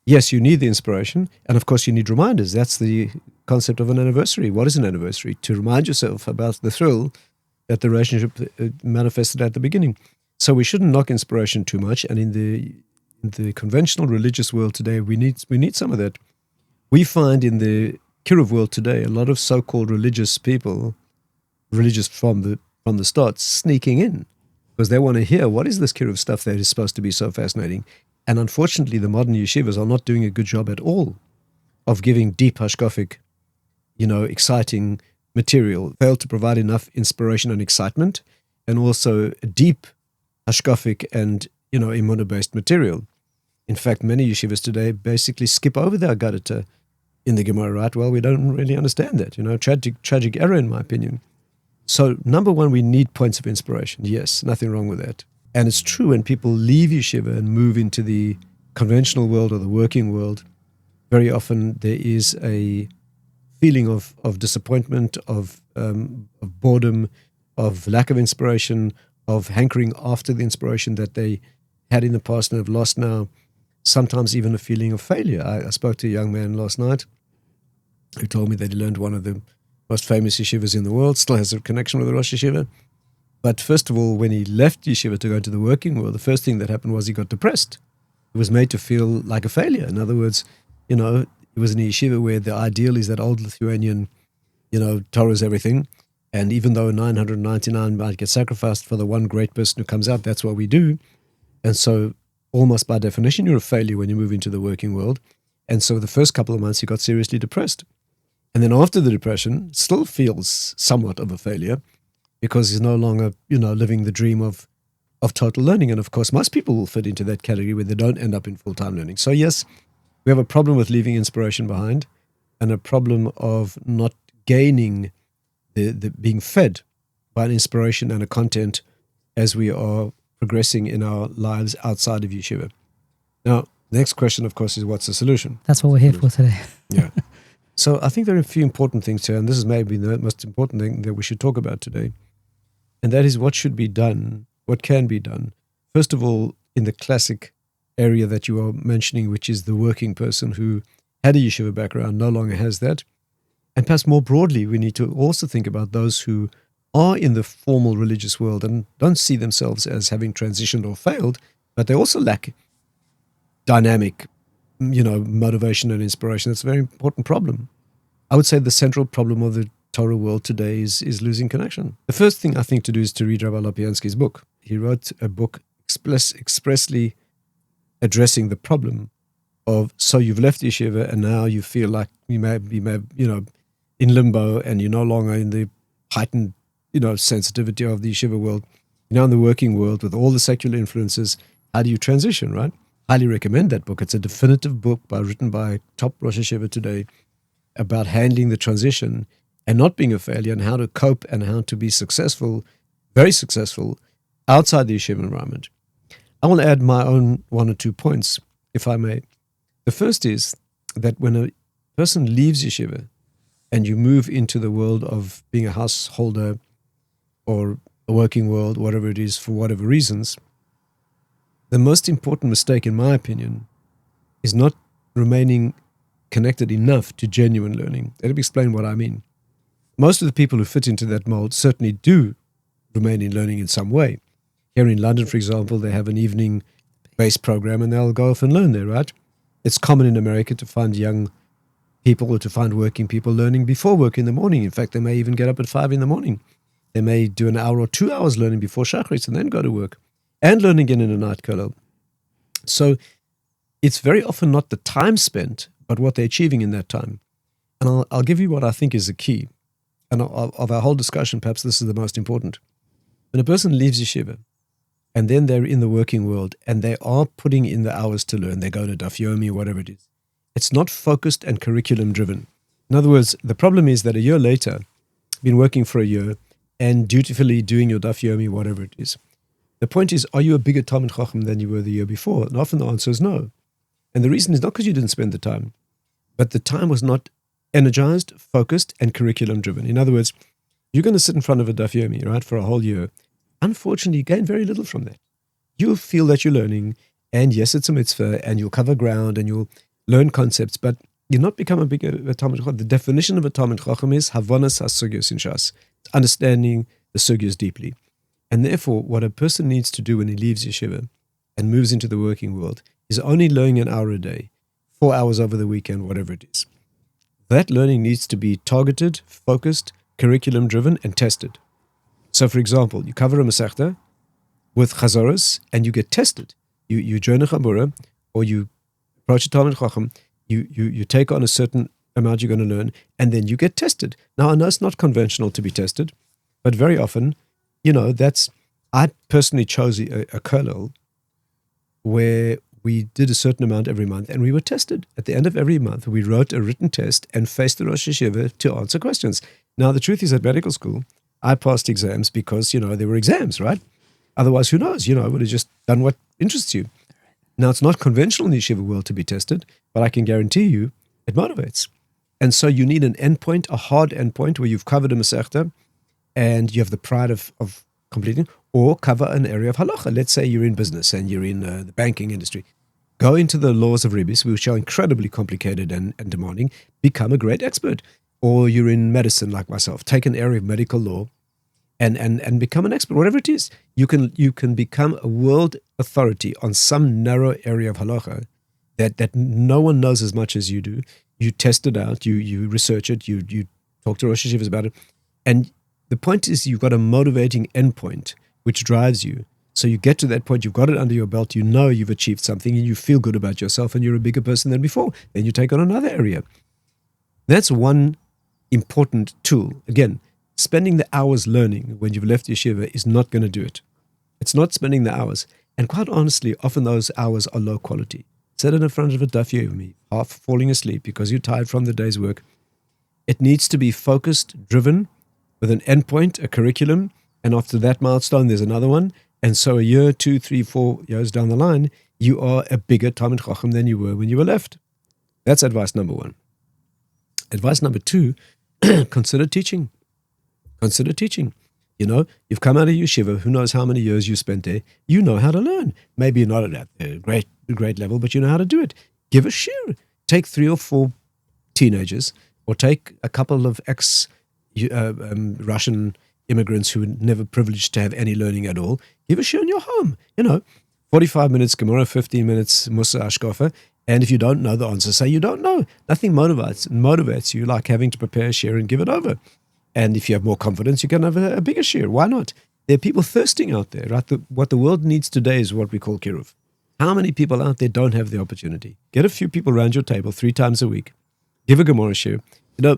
yes, you need the inspiration. And of course, you need reminders. That's the concept of an anniversary. What is an anniversary? To remind yourself about the thrill that the relationship manifested at the beginning. So we shouldn't knock inspiration too much. And in the conventional religious world today, we need some of that. We find in the Kiruv world today a lot of so-called religious people, religious from the start, sneaking in because they want to hear what is this Kiruv stuff that is supposed to be so fascinating. And unfortunately, the modern yeshivas are not doing a good job at all of giving deep hashkafic, exciting material. Fail to provide enough inspiration and excitement, and also deep hashkafic and emunah-based material. In fact, many yeshivas today basically skip over the Agadata in the Gemara, right? Well, we don't really understand that. Tragic error in my opinion. So number one, we need points of inspiration. Yes, nothing wrong with that. And it's true when people leave yeshiva and move into the conventional world or the working world, very often there is a feeling of disappointment, of boredom, of lack of inspiration, of hankering after the inspiration that they had in the past and have lost now, sometimes even a feeling of failure. I spoke to a young man last night who told me that he learned one of the most famous yeshivas in the world, still has a connection with the Rosh Yeshiva. But first of all, when he left yeshiva to go into the working world, the first thing that happened was he got depressed. He was made to feel like a failure. In other words, he was in a yeshiva where the ideal is that old Lithuanian, Torah is everything. And even though 999 might get sacrificed for the one great person who comes out, that's what we do. And so almost by definition, you're a failure when you move into the working world. And so the first couple of months, he got seriously depressed. And then after the depression, still feels somewhat of a failure because he's no longer, living the dream of total learning. And of course, most people will fit into that category where they don't end up in full-time learning. So yes, we have a problem with leaving inspiration behind and a problem of not gaining the being fed by an inspiration and a content as we are progressing in our lives outside of yeshiva. Now, the next question, of course, is what's the solution? That's what we're here for today. Yeah. So I think there are a few important things here, and this is maybe the most important thing that we should talk about today, and that is what should be done, what can be done. First of all, in the classic area that you are mentioning, which is the working person who had a yeshiva background, no longer has that. And perhaps more broadly, we need to also think about those who are in the formal religious world and don't see themselves as having transitioned or failed, but they also lack dynamic, motivation and inspiration. That's a very important problem. I would say the central problem of the Torah world today is losing connection. The first thing I think to do is to read Rabbi Lopiansky's book. He wrote a book expressly addressing the problem so you've left yeshiva and now you feel like you may in limbo, and you're no longer in the heightened, sensitivity of the yeshiva world. You're now in the working world with all the secular influences. How do you transition, right? Highly recommend that book. It's a definitive book written by top Rosh Yeshiva today about handling the transition and not being a failure, and how to cope and how to be successful, very successful, outside the yeshiva environment. I want to add my own 1 or 2 points, if I may. The first is that when a person leaves yeshiva and you move into the world of being a householder or a working world, whatever it is, for whatever reasons, the most important mistake, in my opinion, is not remaining connected enough to genuine learning. Let me explain what I mean. Most of the people who fit into that mold certainly do remain in learning in some way. Here in London, for example, they have an evening-based program and they'll go off and learn there, right? It's common in America to find young people or to find working people learning before work in the morning. In fact, they may even get up at 5 in the morning. They may do an hour or 2 hours learning before Shacharit and then go to work and learn again in a night kollel. So it's very often not the time spent, but what they're achieving in that time. And I'll give you what I think is the key. And of our whole discussion, perhaps this is the most important. When a person leaves yeshiva, and then they're in the working world, and they are putting in the hours to learn, they go to Daf Yomi, whatever it is, it's not focused and curriculum-driven. In other words, the problem is that a year later, been working for a year, and dutifully doing your Daf Yomi, whatever it is. The point is, are you a bigger Talmid Chacham than you were the year before? And often the answer is no. And the reason is not because you didn't spend the time, but the time was not energized, focused, and curriculum-driven. In other words, you're going to sit in front of a Daf Yomi, right, for a whole year. Unfortunately, you gain very little from that. You'll feel that you're learning, and yes, it's a mitzvah, and you'll cover ground, and you'll learn concepts, but you'll not become a bigger Talmid Chacham. The definition of a Talmid Chacham is Havanas HaSugyos in Shas, understanding the sugyos deeply. And therefore, what a person needs to do when he leaves yeshiva and moves into the working world is only learning an hour a day, 4 hours over the weekend, whatever it is. That learning needs to be targeted, focused, curriculum-driven, and tested. So, for example, you cover a Masechta with Chazoros and you get tested. You join a Chabura or you approach a Talmid Chacham, you take on a certain amount you're going to learn, and then you get tested. Now, I know it's not conventional to be tested, but very often, I personally chose a kollel where we did a certain amount every month and we were tested. At the end of every month, we wrote a written test and faced the Rosh Yeshiva to answer questions. Now, the truth is, at medical school, I passed exams because, there were exams, right? Otherwise, who knows? I would have just done what interests you. Now, it's not conventional in the yeshiva world to be tested, but I can guarantee you it motivates. And so you need an endpoint, a hard endpoint where you've covered a Masechta and you have the pride of completing, or cover an area of halacha. Let's say you're in business and you're in the banking industry. Go into the laws of Ribbis, which are incredibly complicated and demanding. Become a great expert. Or you're in medicine like myself. Take an area of medical law and become an expert. Whatever it is, you can become a world authority on some narrow area of halacha that no one knows as much as you do. You test it out. You research it. You talk to Rosh Yeshivas about it. And the point is, you've got a motivating endpoint which drives you. So you get to that point, you've got it under your belt, you know you've achieved something, and you feel good about yourself, and you're a bigger person than before. Then you take on another area. That's one important tool. Again, spending the hours learning when you've left yeshiva is not going to do it. It's not spending the hours. And quite honestly, often those hours are low quality. Sit in front of a Daf Yomi, half falling asleep because you're tired from the day's work. It needs to be focused, driven, with an endpoint, a curriculum, and after that milestone, there's another one. And so a year, 2, 3, 4 years down the line, you are a bigger Talmid Chacham than you were when you were left. That's advice number 1. Advice number 2, consider teaching. Consider teaching. You've come out of yeshiva, who knows how many years you spent there. You know how to learn. Maybe you're not at a great level, but you know how to do it. Give a shiur. Take 3 or 4 teenagers, or take a couple of Russian immigrants who were never privileged to have any learning at all. Give a shiur in your home. 45 minutes Gemara, 15 minutes Musa Ashkofa. And if you don't know the answer, say you don't know. Nothing motivates you like having to prepare a shiur and give it over. And if you have more confidence, you can have a bigger shiur. Why not? There are people thirsting out there, right? What the world needs today is what we call kiruv. How many people out there don't have the opportunity? Get a few people around your table 3 times a week. Give a Gemara shir.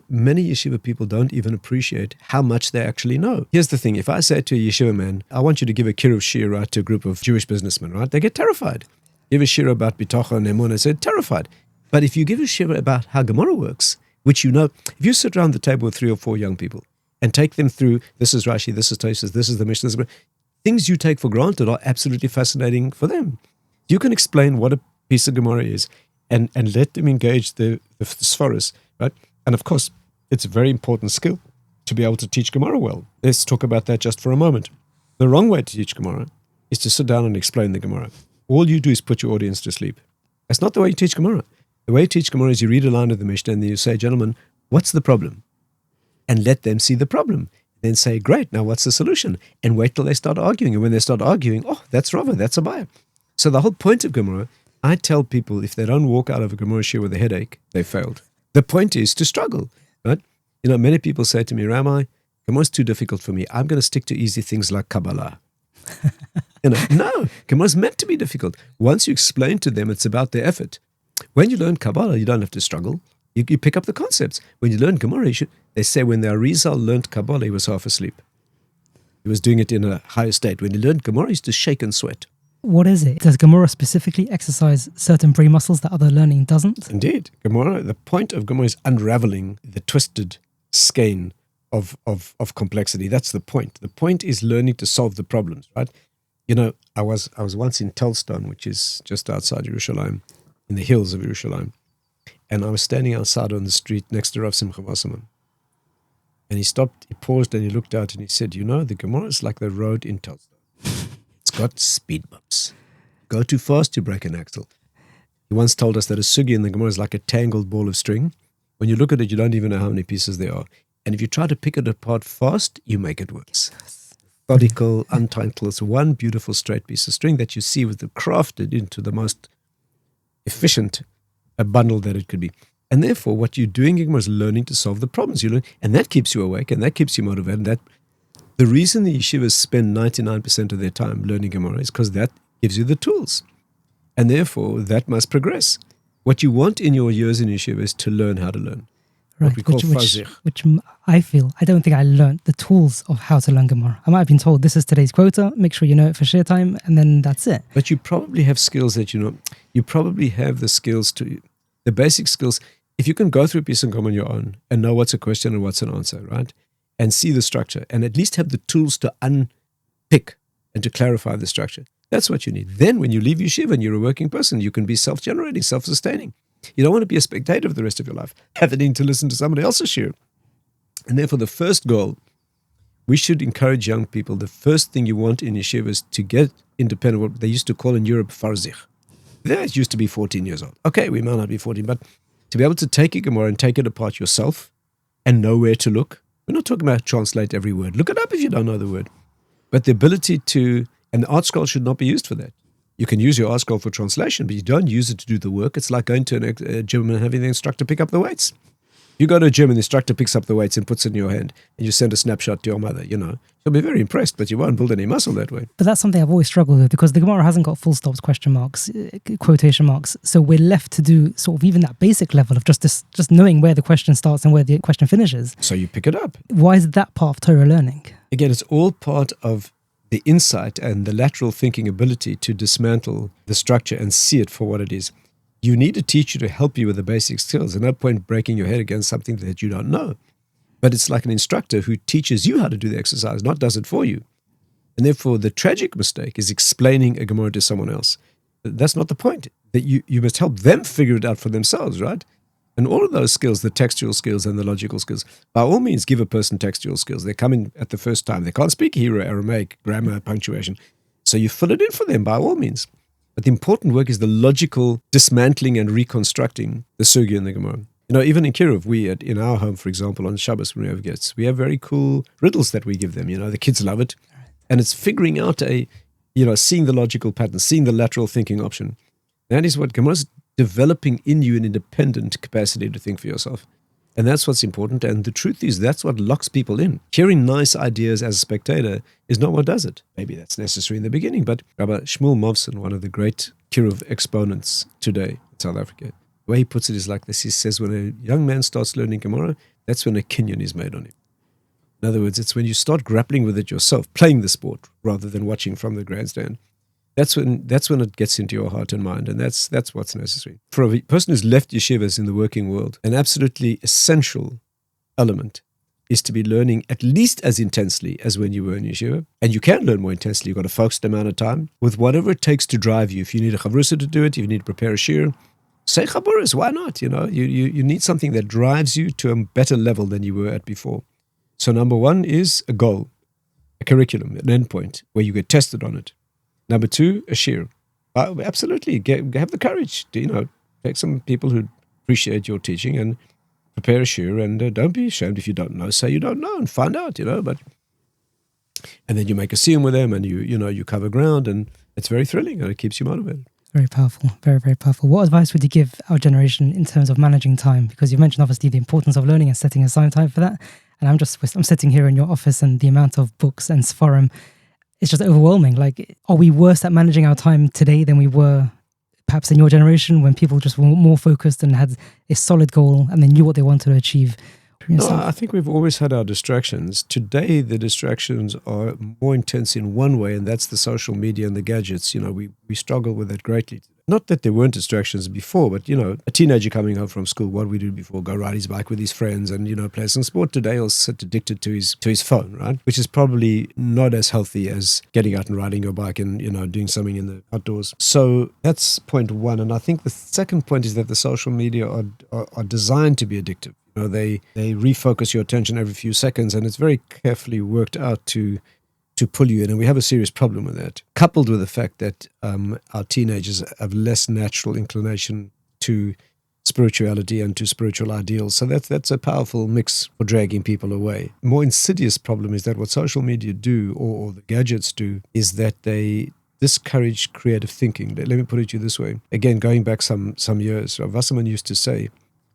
Many yeshiva people don't even appreciate how much they actually know. Here's the thing. If I say to a yeshiva man, I want you to give a kiruv shir, right, to a group of Jewish businessmen, right? They get terrified. Give a shir about bitachon and emunah, they're terrified. But if you give a shir about how Gemara works, which if you sit around the table with 3 or 4 young people and take them through, this is Rashi, this is Tosfos, this is the Mishnah, things you take for granted are absolutely fascinating for them. You can explain what a piece of Gemara is and let them engage the Sforos, right? And of course, it's a very important skill to be able to teach Gemara well. Let's talk about that just for a moment. The wrong way to teach Gemara is to sit down and explain the Gemara. All you do is put your audience to sleep. That's not the way you teach Gemara. The way you teach Gemara is you read a line of the Mishnah and then you say, gentlemen, what's the problem? And let them see the problem. Then say, great, now what's the solution? And wait till they start arguing. And when they start arguing, oh, that's Rava, that's Abaye. So the whole point of Gemara, I tell people, if they don't walk out of a Gemara shir with a headache, they failed. The point is to struggle, right? Many people say to me, Rabbi, Gemara's too difficult for me. I'm going to stick to easy things like Kabbalah. No, Gemara's meant to be difficult. Once you explain to them, it's about their effort. When you learn Kabbalah, you don't have to struggle. You pick up the concepts. When you learn Gemara, they say when the Arizal learned Kabbalah, he was half asleep. He was doing it in a higher state. When he learned Gemara, he used to shake and sweat. What is it? Does Gemara specifically exercise certain brain muscles that other learning doesn't? Indeed. Gemara, the point of Gemara is unraveling the twisted skein of complexity. That's the point. The point is learning to solve the problems, right? I was once in Telston, which is just outside Yerushalayim, in the hills of Yerushalayim. And I was standing outside on the street next to Rav Simcha Wasserman. And he stopped, he paused, and he looked out and he said, the Gemara is like the road in Telston. It's got speed bumps. Go too fast, you break an axle. He once told us that a sugi in the Gemara is like a tangled ball of string. When you look at it, you don't even know how many pieces there are. And if you try to pick it apart fast, you make it worse. Methodical, untangled. It's one beautiful straight piece of string that you see with the crafted into the most efficient bundle that it could be. And therefore, what you're doing in Gemara is learning to solve the problems you learn. And that keeps you awake and that keeps you motivated. The reason the yeshivas spend 99% of their time learning Gemara is because that gives you the tools. And therefore, that must progress. What you want in your years in yeshiva is to learn how to learn. Right, what we call fazich. Which I don't think I learned the tools of how to learn Gemara. I might have been told, this is today's quota, make sure you know it for share time, and then that's it. But you probably have skills that you probably have the skills the basic skills. If you can go through a piece of Gemara on your own and know what's a question and what's an answer, right? And see the structure, and at least have the tools to unpick and to clarify the structure. That's what you need. Then when you leave yeshiva and you're a working person, you can be self-generating, self-sustaining. You don't want to be a spectator for the rest of your life, having to listen to somebody else's shir. And therefore, the first goal, we should encourage young people, the first thing you want in yeshiva is to get independent, what they used to call in Europe, farzich. That used to be 14 years old. Okay, we might not be 14, but to be able to take a Gemara and take it apart yourself and know where to look. We're not talking about translate every word. Look it up if you don't know the word. But the ability and the art scroll should not be used for that. You can use your art scroll for translation, but you don't use it to do the work. It's like going to a gym and having the instructor pick up the weights. You go to a gym and the instructor picks up the weights and puts it in your hand, and you send a snapshot to your mother, She'll be very impressed, but you won't build any muscle that way. But that's something I've always struggled with, because the Gemara hasn't got full stops, question marks, quotation marks. So we're left to do sort of even that basic level of just knowing where the question starts and where the question finishes. So you pick it up. Why is that part of Torah learning? Again, it's all part of the insight and the lateral thinking ability to dismantle the structure and see it for what it is. You need a teacher to help you with the basic skills. There's no point breaking your head against something that you don't know. But it's like an instructor who teaches you how to do the exercise, not does it for you. And therefore, the tragic mistake is explaining a Gemara to someone else. That's not the point. That you must help them figure it out for themselves, right? And all of those skills, the textual skills and the logical skills, by all means, give a person textual skills. They come in at the first time. They can't speak Hebrew, Aramaic, grammar, punctuation. So you fill it in for them by all means. But the important work is the logical dismantling and reconstructing the sugi and the Gemara. Even in Kiruv, in our home, for example, on Shabbos when we have guests, we have very cool riddles that we give them. The kids love it. And it's figuring out seeing the logical pattern, seeing the lateral thinking option. That is what Gemara is developing in you, an independent capacity to think for yourself. And that's what's important. And the truth is, that's what locks people in. Hearing nice ideas as a spectator is not what does it. Maybe that's necessary in the beginning. But Rabbi Shmuel Movson, one of the great kiruv exponents today in South Africa. The way he puts it is like this. He says when a young man starts learning Gemara, that's when a kinyan is made on him. In other words, it's when you start grappling with it yourself, playing the sport rather than watching from the grandstand. That's when it gets into your heart and mind, and that's what's necessary. For a person who's left yeshivas in the working world, an absolutely essential element is to be learning at least as intensely as when you were in yeshiva. And you can learn more intensely. You've got a focused amount of time with whatever it takes to drive you. If you need a chavrusa to do it, if you need to prepare a shir, say chaburas, why not? You need something that drives you to a better level than you were at before. So number one is a goal, a curriculum, an endpoint where you get tested on it. Number two, a shir. Absolutely, have the courage to, take some people who appreciate your teaching and prepare a shir, and don't be ashamed if you don't know. Say you don't know and find out, and then you make a siyum with them, and you cover ground, and it's very thrilling, and it keeps you motivated. Very powerful, very, very powerful. What advice would you give our generation in terms of managing time? Because you mentioned obviously the importance of learning and setting aside time for that. And I'm sitting here in your office, and the amount of books and sforim, it's just overwhelming. Like, are we worse at managing our time today than we were perhaps in your generation, when people just were more focused and had a solid goal and they knew what they wanted to achieve? No, I think we've always had our distractions. Today, the distractions are more intense in one way, and that's the social media and the gadgets. We struggle with that greatly. Not that there weren't distractions before, but, a teenager coming home from school, what we do before, go ride his bike with his friends and, play some sport. Today, he'll sit addicted to his phone, right? Which is probably not as healthy as getting out and riding your bike and, doing something in the outdoors. So that's point one. And I think the second point is that the social media are designed to be addictive. They refocus your attention every few seconds, and it's very carefully worked out to pull you in, and we have a serious problem with that, coupled with the fact that our teenagers have less natural inclination to spirituality and to spiritual ideals. So that's a powerful mix for dragging people away. A more insidious problem is that what social media do, or the gadgets do, is that they discourage creative thinking. Let me put it to you this way. Again, going back some years, Rav Wasserman used to say,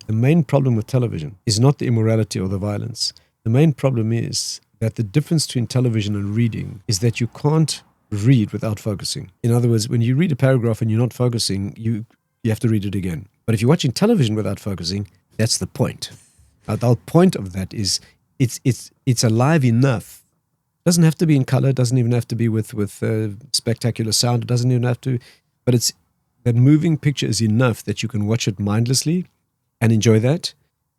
the main problem with television is not the immorality or the violence. The main problem is that the difference between television and reading is that you can't read without focusing. In other words, when you read a paragraph and you're not focusing, you have to read it again. But if you're watching television without focusing, that's the point. The whole point of that is it's alive enough. It doesn't have to be in color. It doesn't even have to be with spectacular sound. It doesn't even have to. But it's that moving picture is enough that you can watch it mindlessly and enjoy that,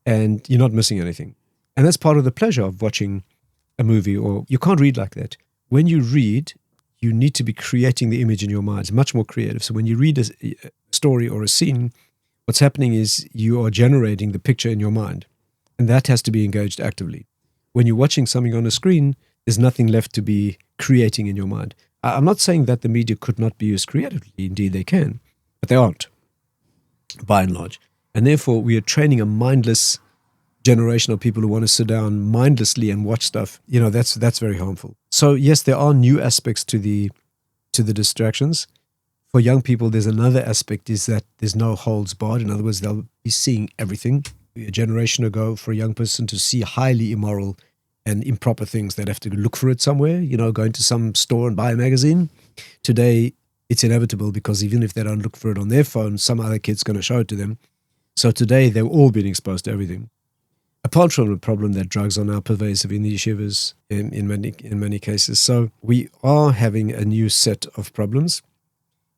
and you're not missing anything. And that's part of the pleasure of watching a movie. Or you can't read like that. When you read, you need to be creating the image in your mind. It's much more creative. So when you read a story or a scene, what's happening is you are generating the picture in your mind, and that has to be engaged actively. When you're watching something on a screen, there's nothing left to be creating in your mind. I'm not saying that the media could not be used creatively. Indeed, they can, but they aren't, by and large. And therefore, we are training a mindless generation of people who want to sit down mindlessly and watch stuff. That's very harmful. So yes, there are new aspects to the distractions. For young people, there's another aspect, is that there's no holds barred. In other words, they'll be seeing everything. A generation ago, for a young person to see highly immoral and improper things, they'd have to look for it somewhere, go into some store and buy a magazine. Today, it's inevitable, because even if they don't look for it on their phone, some other kid's going to show it to them. So today, they've all been exposed to everything. Apart from the problem that drugs are now pervasive in the yeshivas in many cases. So we are having a new set of problems.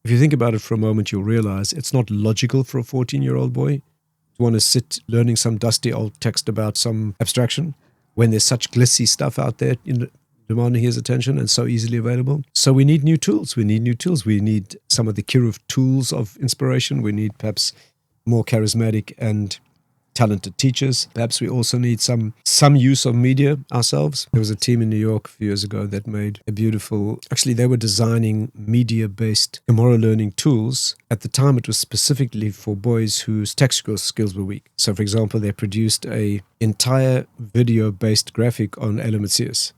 If you think about it for a moment, you'll realize it's not logical for a 14-year-old boy to want to sit learning some dusty old text about some abstraction when there's such glitzy stuff out there demanding his attention and so easily available. So we need new tools. We need some of the kiruv tools of inspiration. We need perhaps more charismatic and talented teachers. Perhaps we also need some use of media ourselves. There was a team in New York a few years ago that made a beautiful, actually they were designing media-based Gemara learning tools. At the time it was specifically for boys whose textual skills were weak. So for example, they produced a entire video-based graphic on Elam Metzius.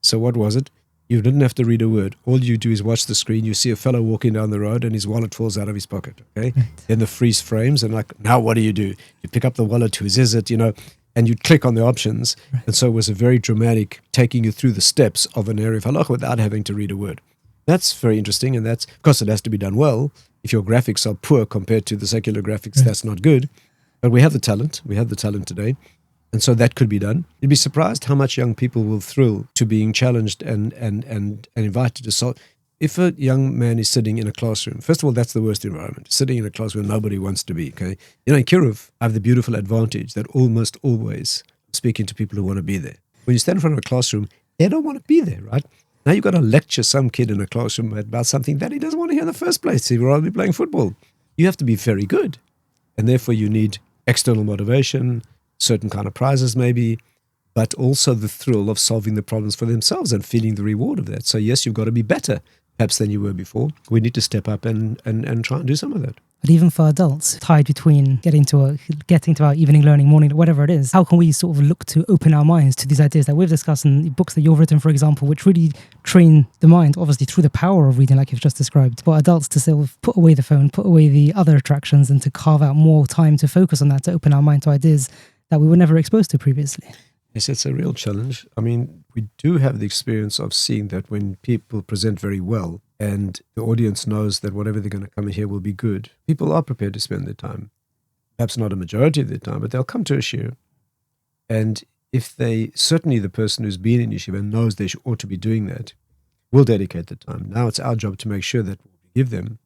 So what was it? You didn't have to read a word. All you do is watch the screen. You see a fellow walking down the road and his wallet falls out of his pocket. Okay. Right. Then the freeze frames and now what do? You pick up the wallet, whose is it, and you click on the options. Right. And so it was a very dramatic taking you through the steps of an area of halacha without having to read a word. That's very interesting, and that's, of course, it has to be done well. If your graphics are poor compared to the secular graphics, that's not good. But we have the talent. We have the talent today. And so that could be done. You'd be surprised how much young people will thrill to being challenged and invited to solve. If a young man is sitting in a classroom, first of all, that's the worst environment. Sitting in a class where nobody wants to be, okay? In Kiruv, I have the beautiful advantage that almost always I'm speaking to people who want to be there. When you stand in front of a classroom, they don't want to be there, right? Now you've got to lecture some kid in a classroom about something that he doesn't want to hear in the first place. He'd rather be playing football. You have to be very good. And therefore you need external motivation, certain kind of prizes maybe, but also the thrill of solving the problems for themselves and feeling the reward of that. So yes, you've got to be better perhaps than you were before. We need to step up and try and do some of that. But even for adults, tied between getting to our evening learning, morning, whatever it is, how can we sort of look to open our minds to these ideas that we've discussed in the books that you've written, for example, which really train the mind, obviously through the power of reading, like you've just described, for adults to sort of put away the phone, put away the other attractions, and to carve out more time to focus on that, to open our mind to ideas that we were never exposed to previously. Yes, it's a real challenge. I mean, we do have the experience of seeing that when people present very well and the audience knows that whatever they're going to come in here will be good, people are prepared to spend their time. Perhaps not a majority of their time, but they'll come to a shiur. And if certainly the person who's been in yeshiva and knows they ought to be doing that, will dedicate the time. Now it's our job to make sure that what we give them,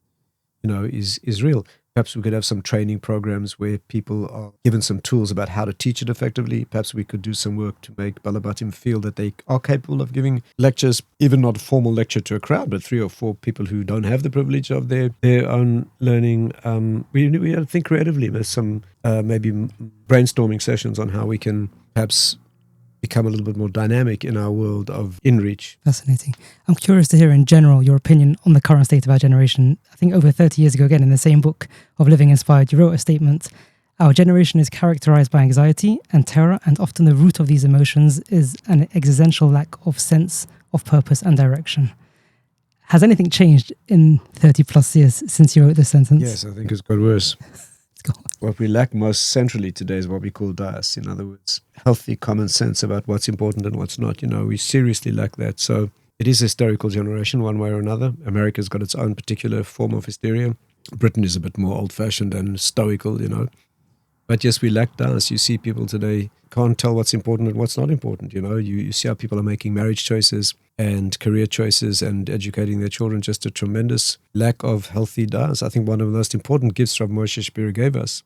is real. Perhaps we could have some training programs where people are given some tools about how to teach it effectively. Perhaps we could do some work to make Balabatim feel that they are capable of giving lectures, even not a formal lecture to a crowd, but 3 or 4 people who don't have the privilege of their own learning. We have to think creatively. There's some maybe brainstorming sessions on how we can perhaps become a little bit more dynamic in our world of inreach. Fascinating. I'm curious to hear in general your opinion on the current state of our generation. I think over 30 years ago, again, in the same book of Living Inspired, you wrote a statement: our generation is characterized by anxiety and terror, and often the root of these emotions is an existential lack of sense of purpose and direction. Has anything changed in 30 plus years since you wrote this sentence? Yes, I think it's got worse. What we lack most centrally today is what we call das. In other words, healthy common sense about what's important and what's not. We seriously lack that. So it is a hysterical generation one way or another. America's got its own particular form of hysteria. Britain is a bit more old-fashioned and stoical, But yes, we lack das. You see people today can't tell what's important and what's not important. You see how people are making marriage choices and career choices and educating their children. Just a tremendous lack of healthy das. I think one of the most important gifts Rav Moshe Shapiro gave us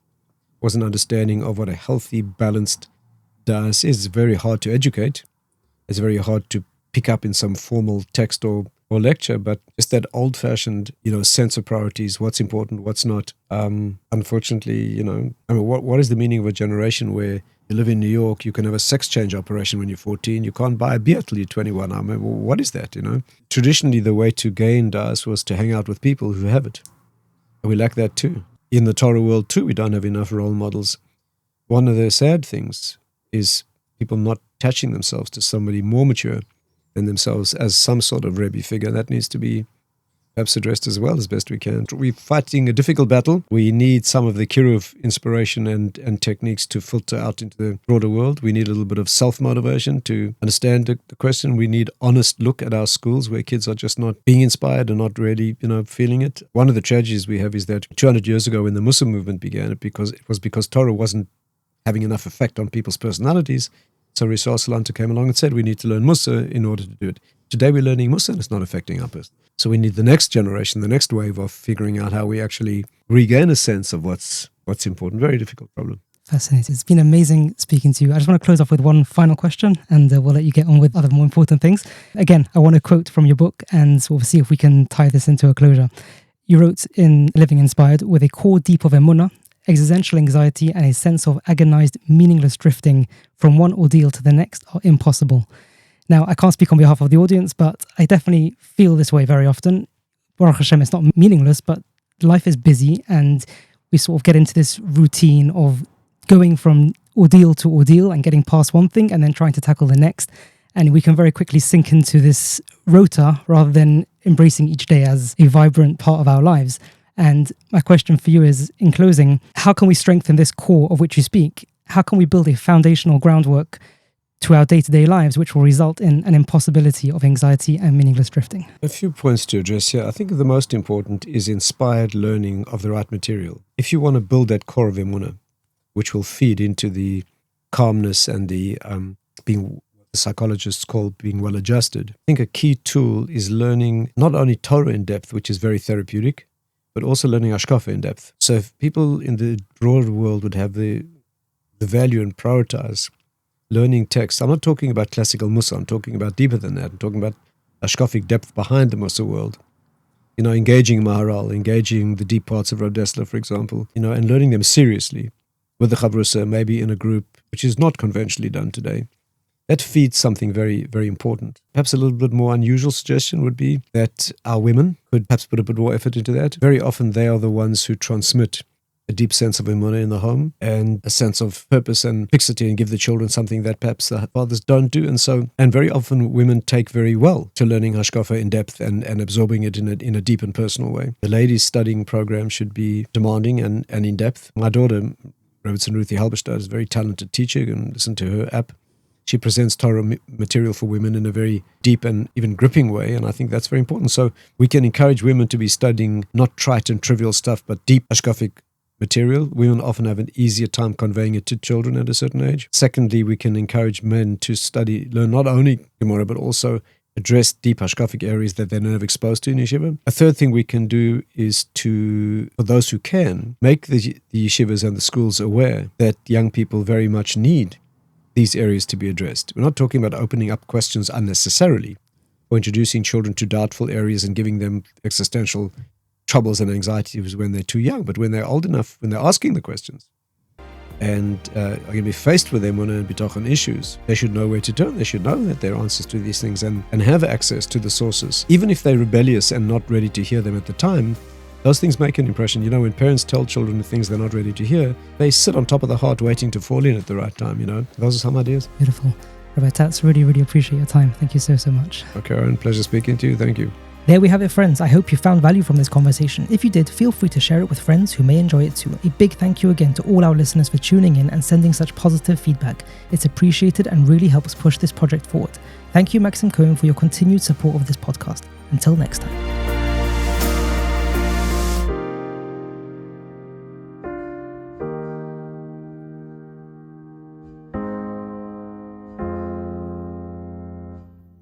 was an understanding of what a healthy, balanced das is. It's very hard to educate. It's very hard to pick up in some formal text or lecture, but just that old-fashioned, sense of priorities, what's important, what's not. Unfortunately, what is the meaning of a generation where you live in New York, you can have a sex change operation when you're 14, you can't buy a beer till you're 21. I mean, what is that, Traditionally, the way to gain das was to hang out with people who have it. And we lack that too. In the Torah world too, we don't have enough role models. One of the sad things is people not attaching themselves to somebody more mature than themselves as some sort of Rebbe figure. That needs to be perhaps addressed as well as best we can. We're fighting a difficult battle. We need some of the Kiruv inspiration and techniques to filter out into the broader world. We need a little bit of self-motivation to understand the question. We need honest look at our schools where kids are just not being inspired and not really, feeling it. One of the tragedies we have is that 200 years ago when the Muslim movement began, it was because Torah wasn't having enough effect on people's personalities. So Rasul Salanta came along and said, we need to learn Musa in order to do it. Today we're learning Musa and it's not affecting our person. So we need the next generation, the next wave of figuring out how we actually regain a sense of what's important. Very difficult problem. Fascinating. It's been amazing speaking to you. I just want to close off with one final question and we'll let you get on with other more important things. Again, I want to quote from your book and sort of see if we can tie this into a closure. You wrote in Living Inspired, with a core deep of emunah, existential anxiety and a sense of agonized, meaningless drifting from one ordeal to the next are impossible. Now, I can't speak on behalf of the audience, but I definitely feel this way very often. Baruch Hashem, it's not meaningless, but life is busy and we sort of get into this routine of going from ordeal to ordeal and getting past one thing and then trying to tackle the next. And we can very quickly sink into this rota rather than embracing each day as a vibrant part of our lives. And my question for you is, in closing, how can we strengthen this core of which you speak? How can we build a foundational groundwork to our day-to-day lives, which will result in an impossibility of anxiety and meaningless drifting. A few points to address here. I think the most important is inspired learning of the right material. If you want to build that core of emunah, which will feed into the calmness and the being, the psychologists call being well-adjusted, I think a key tool is learning not only Torah in depth, which is very therapeutic, but also learning Hashkafa in depth. So if people in the broader world would have the value and prioritize learning text, I'm not talking about classical Musa, I'm talking about deeper than that. I'm talking about Hashkafic depth behind the Musa world. Engaging Maharal, engaging the deep parts of Rabbi Dr, for example, and learning them seriously with the Chavrusa, maybe in a group, which is not conventionally done today. That feeds something very, very important. Perhaps a little bit more unusual suggestion would be that our women could perhaps put a bit more effort into that. Very often they are the ones who transmit a deep sense of emunah in the home and a sense of purpose and fixity, and give the children something that perhaps the fathers don't do. And very often women take very well to learning Hashkafa in depth and absorbing it in a deep and personal way. The ladies' studying program should be demanding and in depth. My daughter, Robertson Ruthie Halberstadt, is a very talented teacher. You can listen to her app. She presents Torah material for women in a very deep and even gripping way, and I think that's very important. So we can encourage women to be studying not trite and trivial stuff, but deep Hashkafic material. Women often have an easier time conveying it to children at a certain age. Secondly, we can encourage men to learn not only Gemara, but also address deep Hashkafic areas that they're never exposed to in yeshiva. A third thing we can do is for those who can, make the yeshivas and the schools aware that young people very much need these areas to be addressed. We're not talking about opening up questions unnecessarily or introducing children to doubtful areas and giving them existential troubles and anxieties when they're too young, but when they're old enough, when they're asking the questions and are going to be faced with emunah and bitachon issues, they should know where to turn. They should know that there are answers to these things and have access to the sources. Even if they're rebellious and not ready to hear them at the time, those things make an impression. When parents tell children the things they're not ready to hear, they sit on top of the heart waiting to fall in at the right time, Those are some ideas. Beautiful. Rabbi Tatz, really, really appreciate your time. Thank you so, so much. Okay, Aaron, pleasure speaking to you. Thank you. There we have it, friends. I hope you found value from this conversation. If you did, feel free to share it with friends who may enjoy it too. A big thank you again to all our listeners for tuning in and sending such positive feedback. It's appreciated and really helps push this project forward. Thank you, Maxim Cohen, for your continued support of this podcast. Until next time.